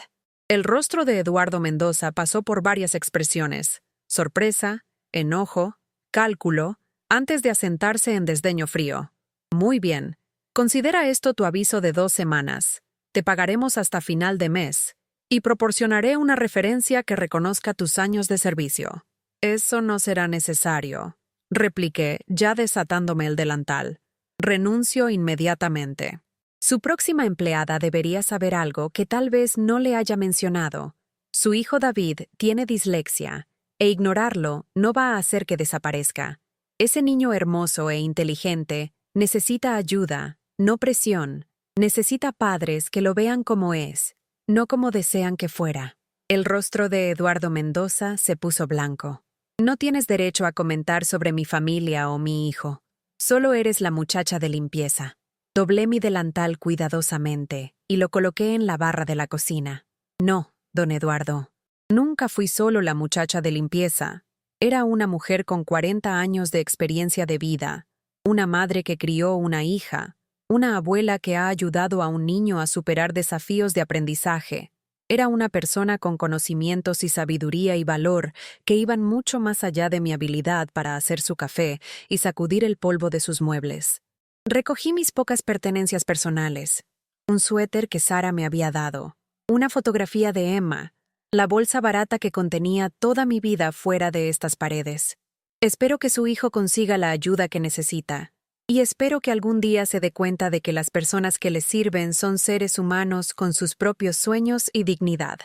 S1: El rostro de Eduardo Mendoza pasó por varias expresiones: sorpresa, enojo, cálculo, antes de asentarse en desdeño frío. Muy bien. Considera esto tu aviso de 2 semanas. Te pagaremos hasta final de mes. Y proporcionaré una referencia que reconozca tus años de servicio. Eso no será necesario, repliqué, ya desatándome el delantal. Renuncio inmediatamente. Su próxima empleada debería saber algo que tal vez no le haya mencionado. Su hijo David tiene dislexia, e ignorarlo no va a hacer que desaparezca. Ese niño hermoso e inteligente necesita ayuda, no presión. Necesita padres que lo vean como es, no como desean que fuera. El rostro de Eduardo Mendoza se puso blanco. No tienes derecho a comentar sobre mi familia o mi hijo. Solo eres la muchacha de limpieza. Doblé mi delantal cuidadosamente y lo coloqué en la barra de la cocina. No, don Eduardo. Nunca fui solo la muchacha de limpieza. Era una mujer con 40 años de experiencia de vida, una madre que crió una hija, una abuela que ha ayudado a un niño a superar desafíos de aprendizaje. Era una persona con conocimientos y sabiduría y valor que iban mucho más allá de mi habilidad para hacer su café y sacudir el polvo de sus muebles. Recogí mis pocas pertenencias personales: un suéter que Sara me había dado, una fotografía de Emma, la bolsa barata que contenía toda mi vida fuera de estas paredes. Espero que su hijo consiga la ayuda que necesita. Y espero que algún día se dé cuenta de que las personas que le sirven son seres humanos con sus propios sueños y dignidad.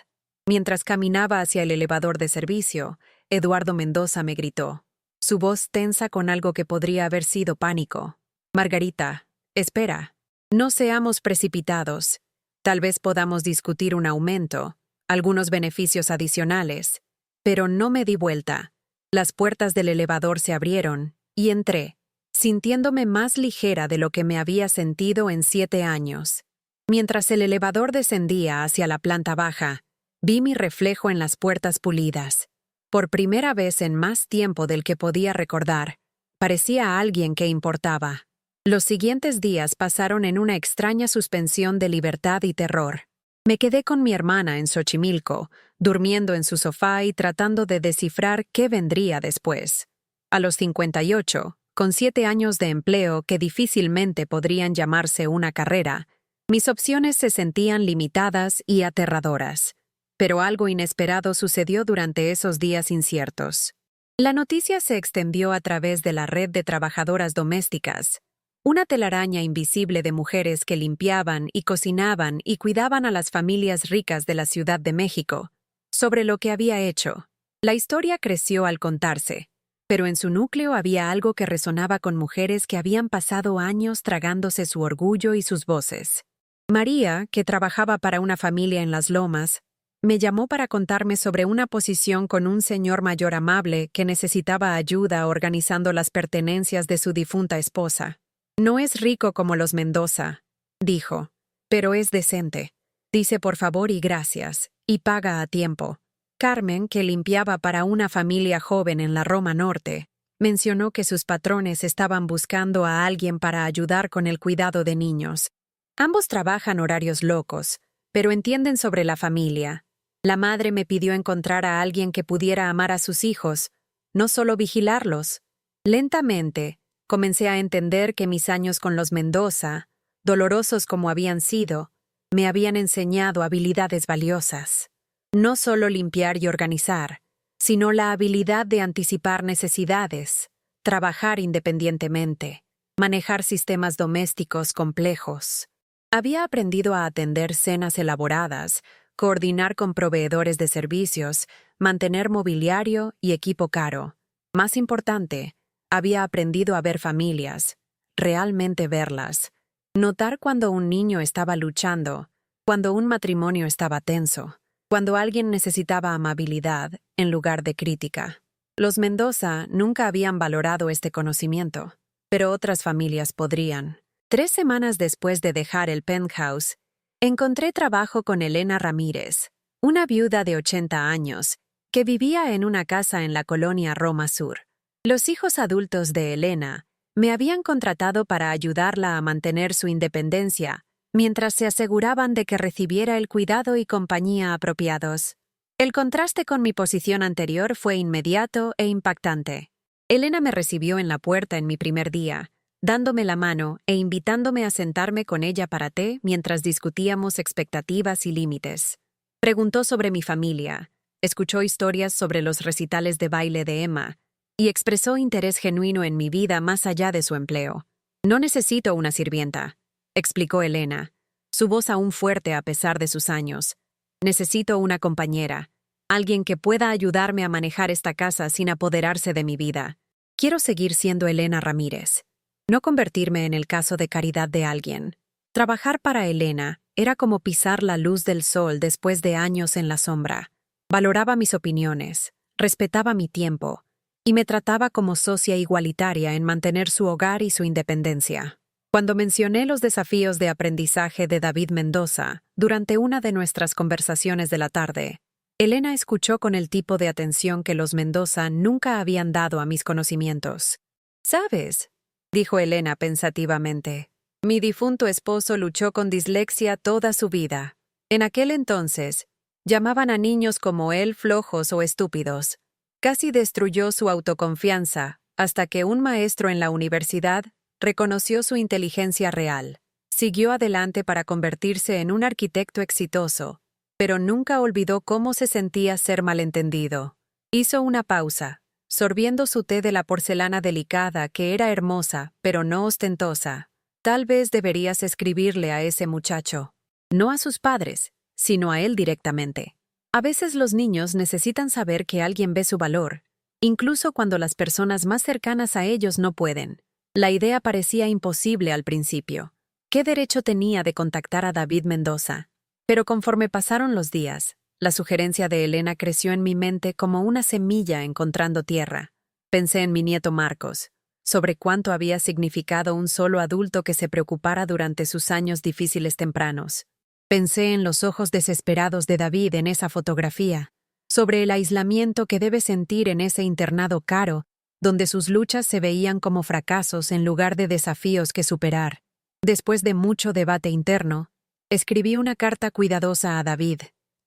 S1: Mientras caminaba hacia el elevador de servicio, Eduardo Mendoza me gritó, su voz tensa con algo que podría haber sido pánico. Margarita, espera. No seamos precipitados. Tal vez podamos discutir un aumento, algunos beneficios adicionales. Pero no me di vuelta. Las puertas del elevador se abrieron y entré, sintiéndome más ligera de lo que me había sentido en 7 años. Mientras el elevador descendía hacia la planta baja, vi mi reflejo en las puertas pulidas. Por primera vez en más tiempo del que podía recordar, parecía alguien que importaba. Los siguientes días pasaron en una extraña suspensión de libertad y terror. Me quedé con mi hermana en Xochimilco, durmiendo en su sofá y tratando de descifrar qué vendría después. A los 58, con 7 años de empleo que difícilmente podrían llamarse una carrera, mis opciones se sentían limitadas y aterradoras. Pero algo inesperado sucedió durante esos días inciertos. La noticia se extendió a través de la red de trabajadoras domésticas, una telaraña invisible de mujeres que limpiaban y cocinaban y cuidaban a las familias ricas de la Ciudad de México, sobre lo que había hecho. La historia creció al contarse, pero en su núcleo había algo que resonaba con mujeres que habían pasado años tragándose su orgullo y sus voces. María, que trabajaba para una familia en Las Lomas, me llamó para contarme sobre una posición con un señor mayor amable que necesitaba ayuda organizando las pertenencias de su difunta esposa. No es rico como los Mendoza, dijo, pero es decente. Dice por favor y gracias, y paga a tiempo. Carmen, que limpiaba para una familia joven en la Roma Norte, mencionó que sus patrones estaban buscando a alguien para ayudar con el cuidado de niños. Ambos trabajan horarios locos, pero entienden sobre la familia. La madre me pidió encontrar a alguien que pudiera amar a sus hijos, no solo vigilarlos. Lentamente, comencé a entender que mis años con los Mendoza, dolorosos como habían sido, me habían enseñado habilidades valiosas. No solo limpiar y organizar, sino la habilidad de anticipar necesidades, trabajar independientemente, manejar sistemas domésticos complejos. Había aprendido a atender cenas elaboradas, coordinar con proveedores de servicios, mantener mobiliario y equipo caro. Más importante, había aprendido a ver familias, realmente verlas, notar cuando un niño estaba luchando, cuando un matrimonio estaba tenso, cuando alguien necesitaba amabilidad en lugar de crítica. Los Mendoza nunca habían valorado este conocimiento, pero otras familias podrían. 3 semanas después de dejar el penthouse, encontré trabajo con Elena Ramírez, una viuda de 80 años, que vivía en una casa en la colonia Roma Sur. Los hijos adultos de Elena me habían contratado para ayudarla a mantener su independencia mientras se aseguraban de que recibiera el cuidado y compañía apropiados. El contraste con mi posición anterior fue inmediato e impactante. Elena me recibió en la puerta en mi primer día, dándome la mano e invitándome a sentarme con ella para té mientras discutíamos expectativas y límites. Preguntó sobre mi familia, escuchó historias sobre los recitales de baile de Emma y expresó interés genuino en mi vida más allá de su empleo. «No necesito una sirvienta», explicó Elena, su voz aún fuerte a pesar de sus años. «Necesito una compañera, alguien que pueda ayudarme a manejar esta casa sin apoderarse de mi vida. Quiero seguir siendo Elena Ramírez, no convertirme en el caso de caridad de alguien». Trabajar para Elena era como pisar la luz del sol después de años en la sombra. Valoraba mis opiniones, respetaba mi tiempo y me trataba como socia igualitaria en mantener su hogar y su independencia. Cuando mencioné los desafíos de aprendizaje de David Mendoza durante una de nuestras conversaciones de la tarde, Elena escuchó con el tipo de atención que los Mendoza nunca habían dado a mis conocimientos. «¿Sabes?», dijo Elena pensativamente. «Mi difunto esposo luchó con dislexia toda su vida. En aquel entonces, llamaban a niños como él flojos o estúpidos. Casi destruyó su autoconfianza hasta que un maestro en la universidad reconoció su inteligencia real. Siguió adelante para convertirse en un arquitecto exitoso, pero nunca olvidó cómo se sentía ser malentendido. Hizo una pausa, sorbiendo su té de la porcelana delicada que era hermosa, pero no ostentosa. Tal vez deberías escribirle a ese muchacho. No a sus padres, sino a él directamente. A veces los niños necesitan saber que alguien ve su valor, incluso cuando las personas más cercanas a ellos no pueden. La idea parecía imposible al principio. ¿Qué derecho tenía de contactar a David Mendoza? Pero conforme pasaron los días, la sugerencia de Elena creció en mi mente como una semilla encontrando tierra. Pensé en mi nieto Marcos, sobre cuánto había significado un solo adulto que se preocupara durante sus años difíciles tempranos. Pensé en los ojos desesperados de David en esa fotografía, sobre el aislamiento que debe sentir en ese internado caro, donde sus luchas se veían como fracasos en lugar de desafíos que superar. Después de mucho debate interno, escribí una carta cuidadosa a David.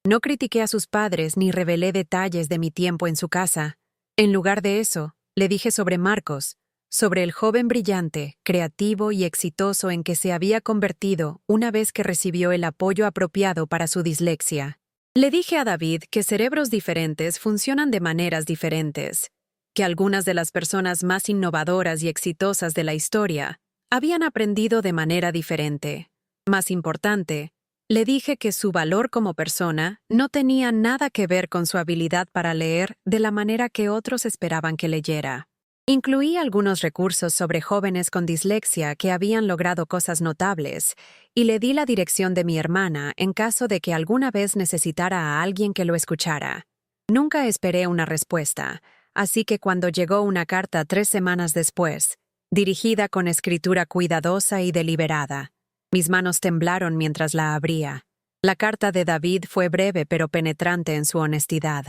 S1: No critiqué a sus padres ni revelé detalles de mi tiempo en su casa. En lugar de eso, le dije sobre Marcos, sobre el joven brillante, creativo y exitoso en que se había convertido una vez que recibió el apoyo apropiado para su dislexia. Le dije a David que cerebros diferentes funcionan de maneras diferentes, que algunas de las personas más innovadoras y exitosas de la historia habían aprendido de manera diferente. Más importante, le dije que su valor como persona no tenía nada que ver con su habilidad para leer de la manera que otros esperaban que leyera. Incluí algunos recursos sobre jóvenes con dislexia que habían logrado cosas notables y le di la dirección de mi hermana en caso de que alguna vez necesitara a alguien que lo escuchara. Nunca esperé una respuesta, así que cuando llegó una carta 3 semanas después, dirigida con escritura cuidadosa y deliberada, mis manos temblaron mientras la abría. La carta de David fue breve pero penetrante en su honestidad.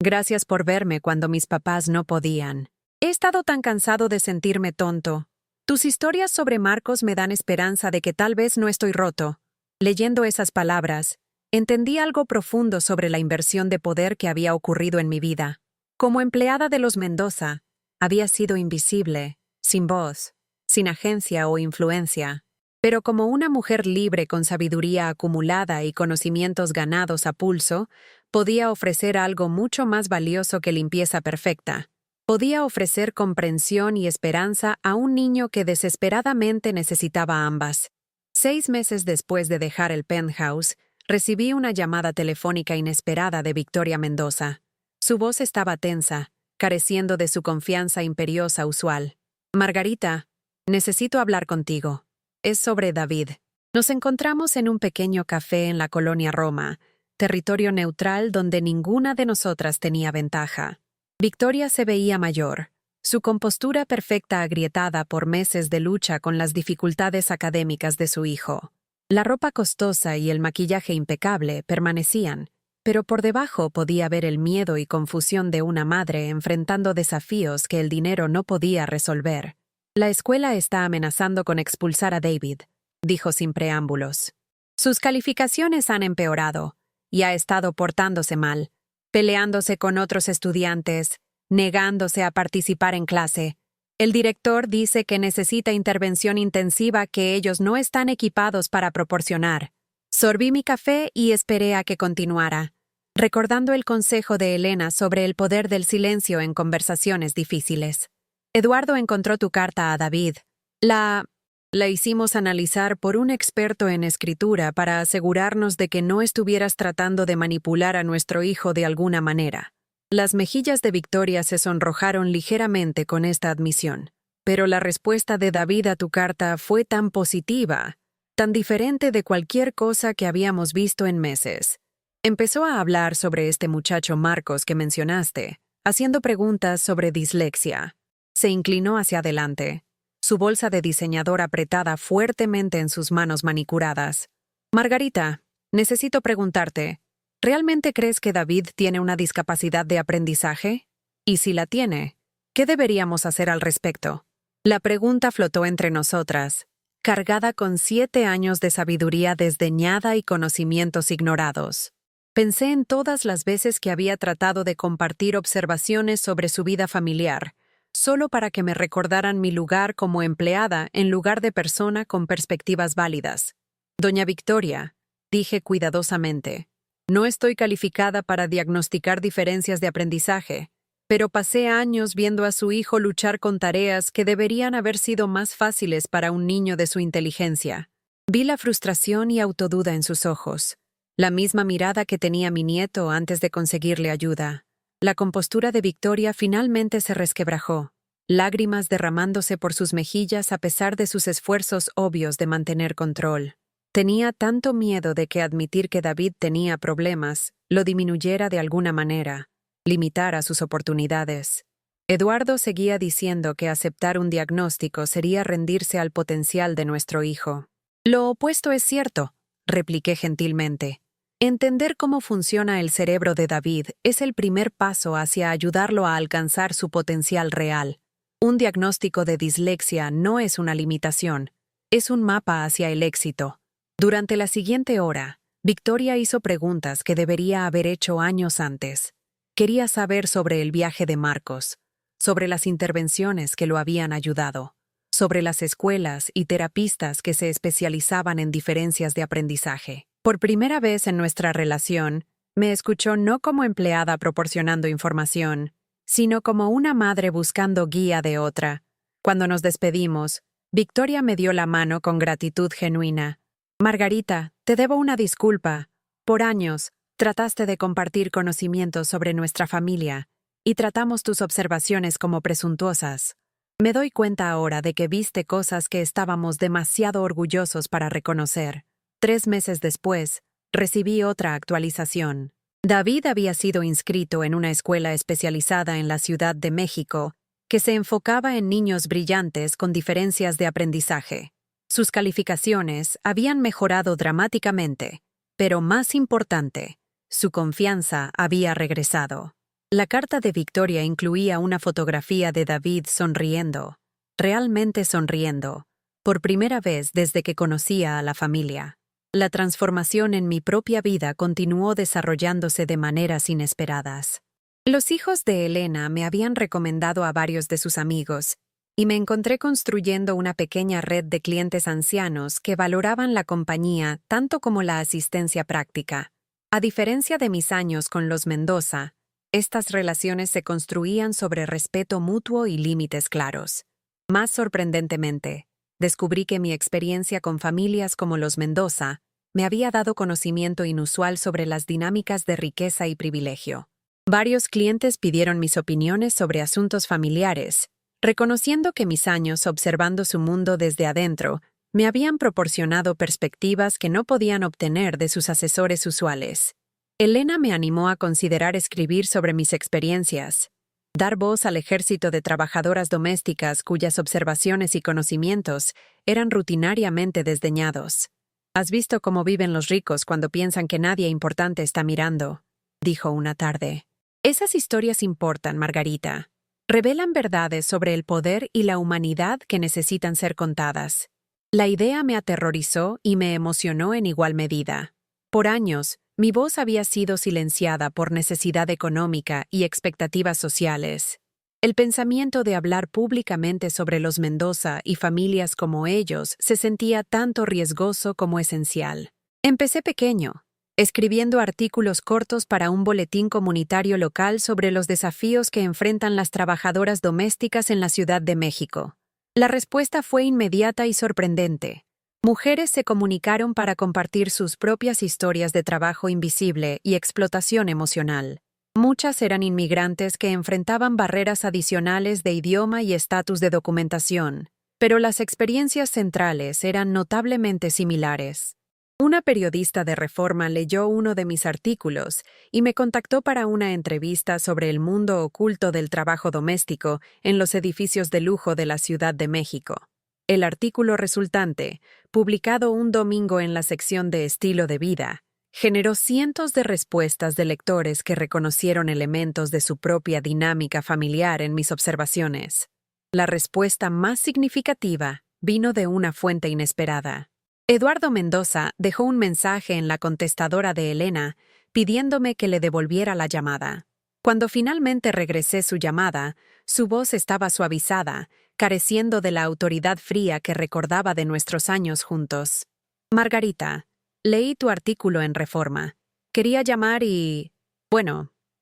S1: «Gracias por verme cuando mis papás no podían. He estado tan cansado de sentirme tonto. Tus historias sobre Marcos me dan esperanza de que tal vez no estoy roto». Leyendo esas palabras, entendí algo profundo sobre la inversión de poder que había ocurrido en mi vida. Como empleada de los Mendoza, había sido invisible, sin voz, sin agencia o influencia. Pero como una mujer libre con sabiduría acumulada y conocimientos ganados a pulso, podía ofrecer algo mucho más valioso que limpieza perfecta. Podía ofrecer comprensión y esperanza a un niño que desesperadamente necesitaba ambas. 6 meses después de dejar el penthouse, recibí una llamada telefónica inesperada de Victoria Mendoza. Su voz estaba tensa, careciendo de su confianza imperiosa usual. «Margarita, necesito hablar contigo. Es sobre David». Nos encontramos en un pequeño café en la colonia Roma, territorio neutral donde ninguna de nosotras tenía ventaja. Victoria se veía mayor, su compostura perfecta agrietada por meses de lucha con las dificultades académicas de su hijo. La ropa costosa y el maquillaje impecable permanecían, pero por debajo podía ver el miedo y confusión de una madre enfrentando desafíos que el dinero no podía resolver. «La escuela está amenazando con expulsar a David», dijo sin preámbulos. Sus calificaciones han empeorado y ha estado portándose mal, peleándose con otros estudiantes, negándose a participar en clase. El director dice que necesita intervención intensiva que ellos no están equipados para proporcionar. Sorbí mi café y esperé a que continuara, recordando el consejo de Elena sobre el poder del silencio en conversaciones difíciles. Eduardo encontró tu carta a David. La hicimos analizar por un experto en escritura para asegurarnos de que no estuvieras tratando de manipular a nuestro hijo de alguna manera. Las mejillas de Victoria se sonrojaron ligeramente con esta admisión, pero la respuesta de David a tu carta fue tan positiva, tan diferente de cualquier cosa que habíamos visto en meses. Empezó a hablar sobre este muchacho Marcos que mencionaste, haciendo preguntas sobre dislexia. Se inclinó hacia adelante, su bolsa de diseñador apretada fuertemente en sus manos manicuradas. Margarita, necesito preguntarte, ¿realmente crees que David tiene una discapacidad de aprendizaje? Y si la tiene, ¿qué deberíamos hacer al respecto? La pregunta flotó entre nosotras, cargada con 7 años de sabiduría desdeñada y conocimientos ignorados. Pensé en todas las veces que había tratado de compartir observaciones sobre su vida familiar, solo para que me recordaran mi lugar como empleada en lugar de persona con perspectivas válidas. Doña Victoria, dije cuidadosamente, no estoy calificada para diagnosticar diferencias de aprendizaje, pero pasé años viendo a su hijo luchar con tareas que deberían haber sido más fáciles para un niño de su inteligencia. Vi la frustración y autoduda en sus ojos, la misma mirada que tenía mi nieto antes de conseguirle ayuda. La compostura de Victoria finalmente se resquebrajó, lágrimas derramándose por sus mejillas a pesar de sus esfuerzos obvios de mantener control. Tenía tanto miedo de que admitir que David tenía problemas lo disminuyera de alguna manera, limitara sus oportunidades. Eduardo seguía diciendo que aceptar un diagnóstico sería rendirse al potencial de nuestro hijo. Lo opuesto es cierto, repliqué gentilmente. Entender cómo funciona el cerebro de David es el primer paso hacia ayudarlo a alcanzar su potencial real. Un diagnóstico de dislexia no es una limitación, es un mapa hacia el éxito. Durante la siguiente hora, Victoria hizo preguntas que debería haber hecho años antes. Quería saber sobre el viaje de Marcos, sobre las intervenciones que lo habían ayudado, sobre las escuelas y terapistas que se especializaban en diferencias de aprendizaje. Por primera vez en nuestra relación, me escuchó no como empleada proporcionando información, sino como una madre buscando guía de otra. Cuando nos despedimos, Victoria me dio la mano con gratitud genuina. Margarita, te debo una disculpa. Por años, trataste de compartir conocimientos sobre nuestra familia y tratamos tus observaciones como presuntuosas. Me doy cuenta ahora de que viste cosas que estábamos demasiado orgullosos para reconocer. 3 meses después, recibí otra actualización. David había sido inscrito en una escuela especializada en la Ciudad de México que se enfocaba en niños brillantes con diferencias de aprendizaje. Sus calificaciones habían mejorado dramáticamente, pero más importante, su confianza había regresado. La carta de Victoria incluía una fotografía de David sonriendo, realmente sonriendo, por primera vez desde que conocía a la familia. La transformación en mi propia vida continuó desarrollándose de maneras inesperadas. Los hijos de Elena me habían recomendado a varios de sus amigos, y me encontré construyendo una pequeña red de clientes ancianos que valoraban la compañía tanto como la asistencia práctica. A diferencia de mis años con los Mendoza, estas relaciones se construían sobre respeto mutuo y límites claros. Más sorprendentemente, descubrí que mi experiencia con familias como los Mendoza me había dado conocimiento inusual sobre las dinámicas de riqueza y privilegio. Varios clientes pidieron mis opiniones sobre asuntos familiares, reconociendo que mis años observando su mundo desde adentro me habían proporcionado perspectivas que no podían obtener de sus asesores usuales. Elena me animó a considerar escribir sobre mis experiencias, dar voz al ejército de trabajadoras domésticas cuyas observaciones y conocimientos eran rutinariamente desdeñados. «¿Has visto cómo viven los ricos cuando piensan que nadie importante está mirando?», dijo una tarde. «Esas historias importan, Margarita. Revelan verdades sobre el poder y la humanidad que necesitan ser contadas. La idea me aterrorizó y me emocionó en igual medida. Por años, mi voz había sido silenciada por necesidad económica y expectativas sociales. El pensamiento de hablar públicamente sobre los Mendoza y familias como ellos se sentía tanto riesgoso como esencial. Empecé pequeño, escribiendo artículos cortos para un boletín comunitario local sobre los desafíos que enfrentan las trabajadoras domésticas en la Ciudad de México. La respuesta fue inmediata y sorprendente. Mujeres se comunicaron para compartir sus propias historias de trabajo invisible y explotación emocional. Muchas eran inmigrantes que enfrentaban barreras adicionales de idioma y estatus de documentación, pero las experiencias centrales eran notablemente similares. Una periodista de Reforma leyó uno de mis artículos y me contactó para una entrevista sobre el mundo oculto del trabajo doméstico en los edificios de lujo de la Ciudad de México. El artículo resultante, publicado un domingo en la sección de Estilo de Vida, generó cientos de respuestas de lectores que reconocieron elementos de su propia dinámica familiar en mis observaciones. La respuesta más significativa vino de una fuente inesperada. Eduardo Mendoza dejó un mensaje en la contestadora de Elena pidiéndome que le devolviera la llamada. Cuando finalmente regresé su llamada, su voz estaba suavizada, careciendo de la autoridad fría que recordaba de nuestros años juntos. Margarita, leí tu artículo en Reforma. Quería llamar y...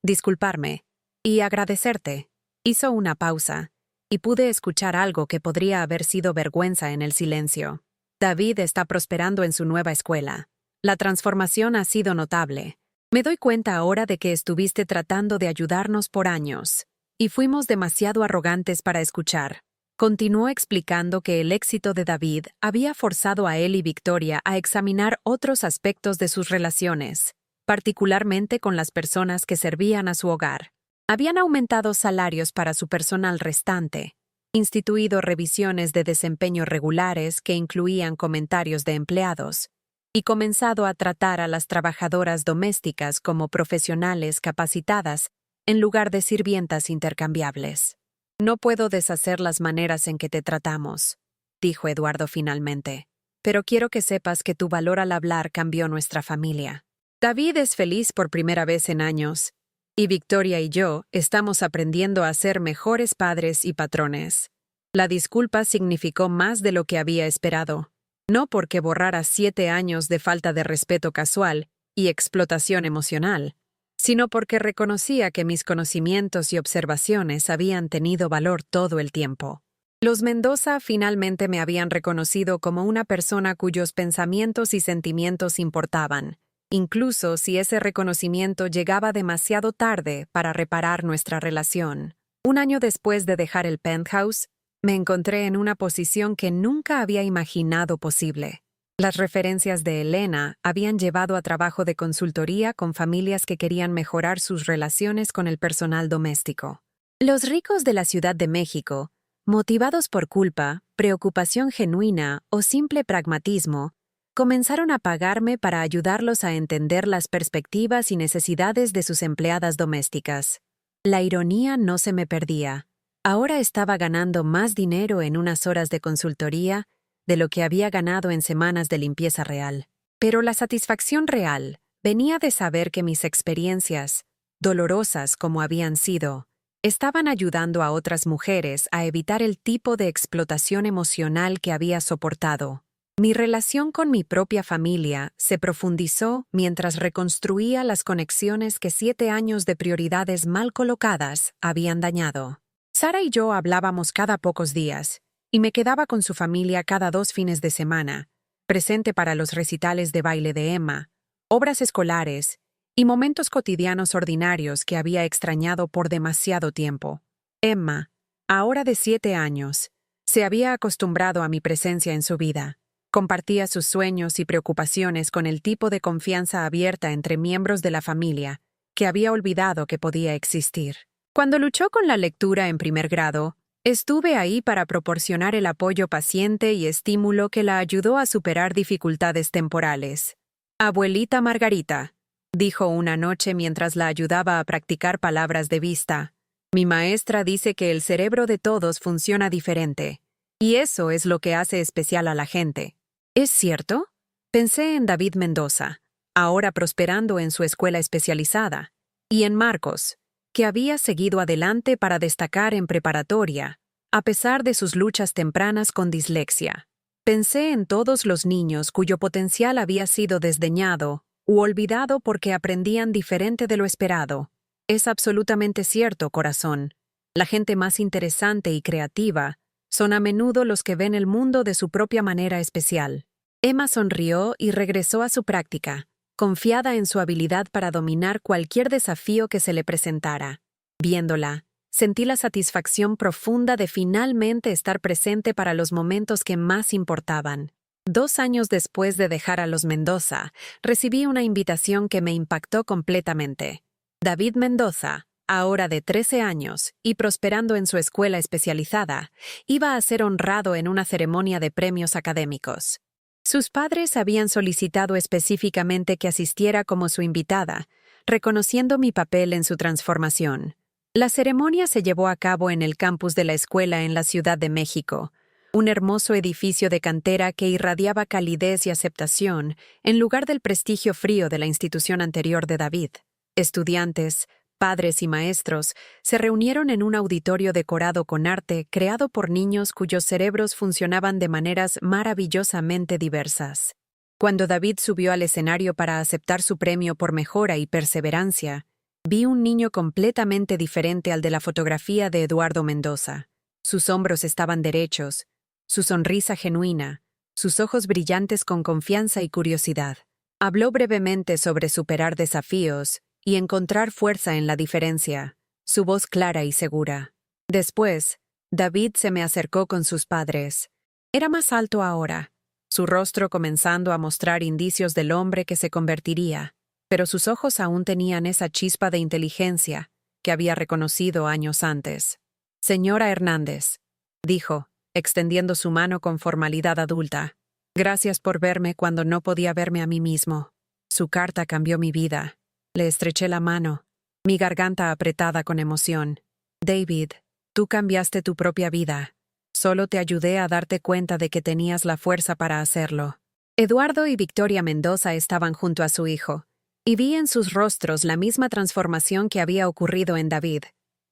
S1: disculparme. Y agradecerte. Hizo una pausa, y pude escuchar algo que podría haber sido vergüenza en el silencio. David está prosperando en su nueva escuela. La transformación ha sido notable. Me doy cuenta ahora de que estuviste tratando de ayudarnos por años, y fuimos demasiado arrogantes para escuchar. Continuó explicando que el éxito de David había forzado a él y Victoria a examinar otros aspectos de sus relaciones, particularmente con las personas que servían a su hogar. Habían aumentado salarios para su personal restante, instituido revisiones de desempeño regulares que incluían comentarios de empleados, y comenzado a tratar a las trabajadoras domésticas como profesionales capacitadas en lugar de sirvientas intercambiables. No puedo deshacer las maneras en que te tratamos, dijo Eduardo finalmente, pero quiero que sepas que tu valor al hablar cambió nuestra familia. David es feliz por primera vez en años, y Victoria y yo estamos aprendiendo a ser mejores padres y patrones. La disculpa significó más de lo que había esperado, no porque borrara 7 años de falta de respeto casual y explotación emocional, sino porque reconocía que mis conocimientos y observaciones habían tenido valor todo el tiempo. Los Mendoza finalmente me habían reconocido como una persona cuyos pensamientos y sentimientos importaban, incluso si ese reconocimiento llegaba demasiado tarde para reparar nuestra relación. Un año después de dejar el penthouse, me encontré en una posición que nunca había imaginado posible. Las referencias de Elena habían llevado a trabajo de consultoría con familias que querían mejorar sus relaciones con el personal doméstico. Los ricos de la Ciudad de México, motivados por culpa, preocupación genuina o simple pragmatismo, comenzaron a pagarme para ayudarlos a entender las perspectivas y necesidades de sus empleadas domésticas. La ironía no se me perdía. Ahora estaba ganando más dinero en unas horas de consultoría de lo que había ganado en semanas de limpieza real. Pero la satisfacción real venía de saber que mis experiencias, dolorosas como habían sido, estaban ayudando a otras mujeres a evitar el tipo de explotación emocional que había soportado. Mi relación con mi propia familia se profundizó mientras reconstruía las conexiones que 7 años de prioridades mal colocadas habían dañado. Sara y yo hablábamos cada pocos días, y me quedaba con su familia cada 2 fines de semana, presente para los recitales de baile de Emma, obras escolares y momentos cotidianos ordinarios que había extrañado por demasiado tiempo. Emma, ahora de 7 años, se había acostumbrado a mi presencia en su vida. Compartía sus sueños y preocupaciones con el tipo de confianza abierta entre miembros de la familia que había olvidado que podía existir. Cuando luchó con la lectura en primer grado, estuve ahí para proporcionar el apoyo paciente y estímulo que la ayudó a superar dificultades temporales. «Abuelita Margarita», dijo una noche mientras la ayudaba a practicar palabras de vista, «mi maestra dice que el cerebro de todos funciona diferente, Y eso es lo que hace especial a la gente. ¿Es cierto? Pensé en David Mendoza, ahora prosperando en su escuela especializada, y en Marcos, que había seguido adelante para destacar en preparatoria, a pesar de sus luchas tempranas con dislexia. Pensé en todos los niños cuyo potencial había sido desdeñado u olvidado porque aprendían diferente de lo esperado. Es absolutamente cierto, corazón. La gente más interesante y creativa son a menudo los que ven el mundo de su propia manera especial. Emma sonrió y regresó a su práctica, confiada en su habilidad para dominar cualquier desafío que se le presentara. Viéndola, sentí la satisfacción profunda de finalmente estar presente para los momentos que más importaban. 2 años después de dejar a los Mendoza, recibí una invitación que me impactó completamente. David Mendoza, ahora de 13 años y prosperando en su escuela especializada, iba a ser honrado en una ceremonia de premios académicos. Sus padres habían solicitado específicamente que asistiera como su invitada, reconociendo mi papel en su transformación. La ceremonia se llevó a cabo en el campus de la escuela en la Ciudad de México, un hermoso edificio de cantera que irradiaba calidez y aceptación en lugar del prestigio frío de la institución anterior de David. Estudiantes, padres y maestros se reunieron en un auditorio decorado con arte creado por niños cuyos cerebros funcionaban de maneras maravillosamente diversas. Cuando David subió al escenario para aceptar su premio por mejora y perseverancia, vi un niño completamente diferente al de la fotografía de Eduardo Mendoza. Sus hombros estaban derechos, su sonrisa genuina, sus ojos brillantes con confianza y curiosidad. Habló brevemente sobre superar desafíos y encontrar fuerza en la diferencia, su voz clara y segura. Después, David se me acercó con sus padres. Era más alto ahora, su rostro comenzando a mostrar indicios del hombre que se convertiría, pero sus ojos aún tenían esa chispa de inteligencia que había reconocido años antes. «Señora Hernández», dijo, extendiendo su mano con formalidad adulta. «Gracias por verme cuando no podía verme a mí mismo. Su carta cambió mi vida». Le estreché la mano, mi garganta apretada con emoción. «David, tú cambiaste tu propia vida. Solo te ayudé a darte cuenta de que tenías la fuerza para hacerlo». Eduardo y Victoria Mendoza estaban junto a su hijo, y vi en sus rostros la misma transformación que había ocurrido en David.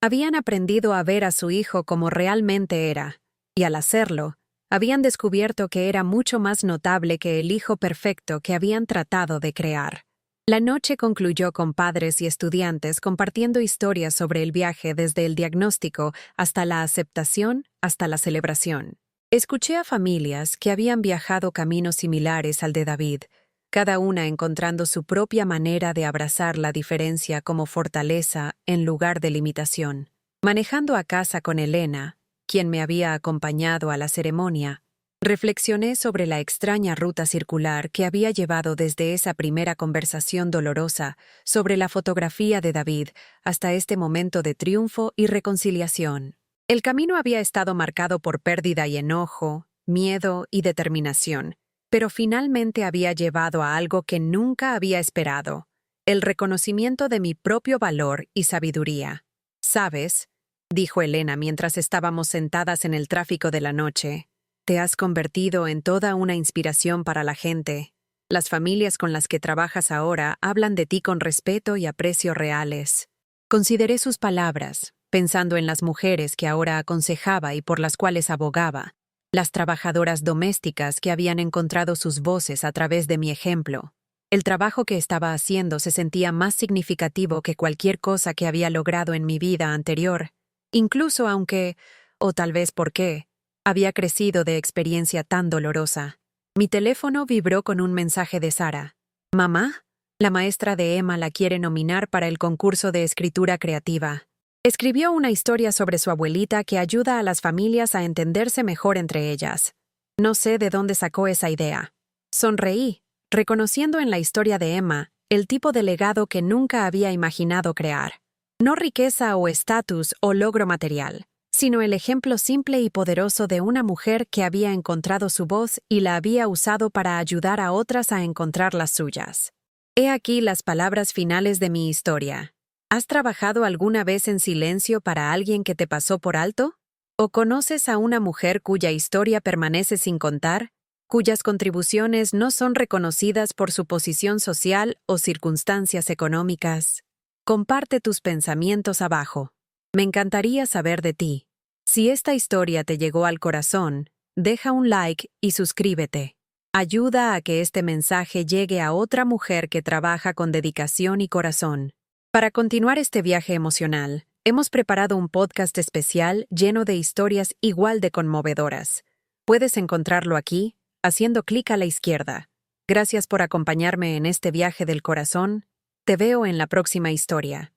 S1: Habían aprendido a ver a su hijo como realmente era, y al hacerlo, habían descubierto que era mucho más notable que el hijo perfecto que habían tratado de crear. La noche concluyó con padres y estudiantes compartiendo historias sobre el viaje desde el diagnóstico hasta la aceptación, hasta la celebración. Escuché a familias que habían viajado caminos similares al de David, cada una encontrando su propia manera de abrazar la diferencia como fortaleza en lugar de limitación. Manejando a casa con Elena, quien me había acompañado a la ceremonia, reflexioné sobre la extraña ruta circular que había llevado desde esa primera conversación dolorosa sobre la fotografía de David hasta este momento de triunfo y reconciliación. El camino había estado marcado por pérdida y enojo, miedo y determinación, pero finalmente había llevado a algo que nunca había esperado: el reconocimiento de mi propio valor y sabiduría. «¿Sabes?», dijo Elena mientras estábamos sentadas en el tráfico de la noche, «te has convertido en toda una inspiración para la gente. Las familias con las que trabajas ahora hablan de ti con respeto y aprecio reales». Consideré sus palabras, pensando en las mujeres que ahora aconsejaba y por las cuales abogaba, las trabajadoras domésticas que habían encontrado sus voces a través de mi ejemplo. El trabajo que estaba haciendo se sentía más significativo que cualquier cosa que había logrado en mi vida anterior, incluso aunque, o tal vez porque, había crecido de experiencia tan dolorosa. Mi teléfono vibró con un mensaje de Sara. «Mamá, la maestra de Emma la quiere nominar para el concurso de escritura creativa. Escribió una historia sobre su abuelita que ayuda a las familias a entenderse mejor entre ellas. No sé de dónde sacó esa idea». Sonreí, reconociendo en la historia de Emma el tipo de legado que nunca había imaginado crear. No riqueza o estatus o logro material, sino el ejemplo simple y poderoso de una mujer que había encontrado su voz y la había usado para ayudar a otras a encontrar las suyas. He aquí las palabras finales de mi historia. ¿Has trabajado alguna vez en silencio para alguien que te pasó por alto? ¿O conoces a una mujer cuya historia permanece sin contar, cuyas contribuciones no son reconocidas por su posición social o circunstancias económicas? Comparte tus pensamientos abajo. Me encantaría saber de ti. Si esta historia te llegó al corazón, deja un like y suscríbete. Ayuda a que este mensaje llegue a otra mujer que trabaja con dedicación y corazón. Para continuar este viaje emocional, hemos preparado un podcast especial lleno de historias igual de conmovedoras. Puedes encontrarlo aquí, haciendo clic a la izquierda. Gracias por acompañarme en este viaje del corazón. Te veo en la próxima historia.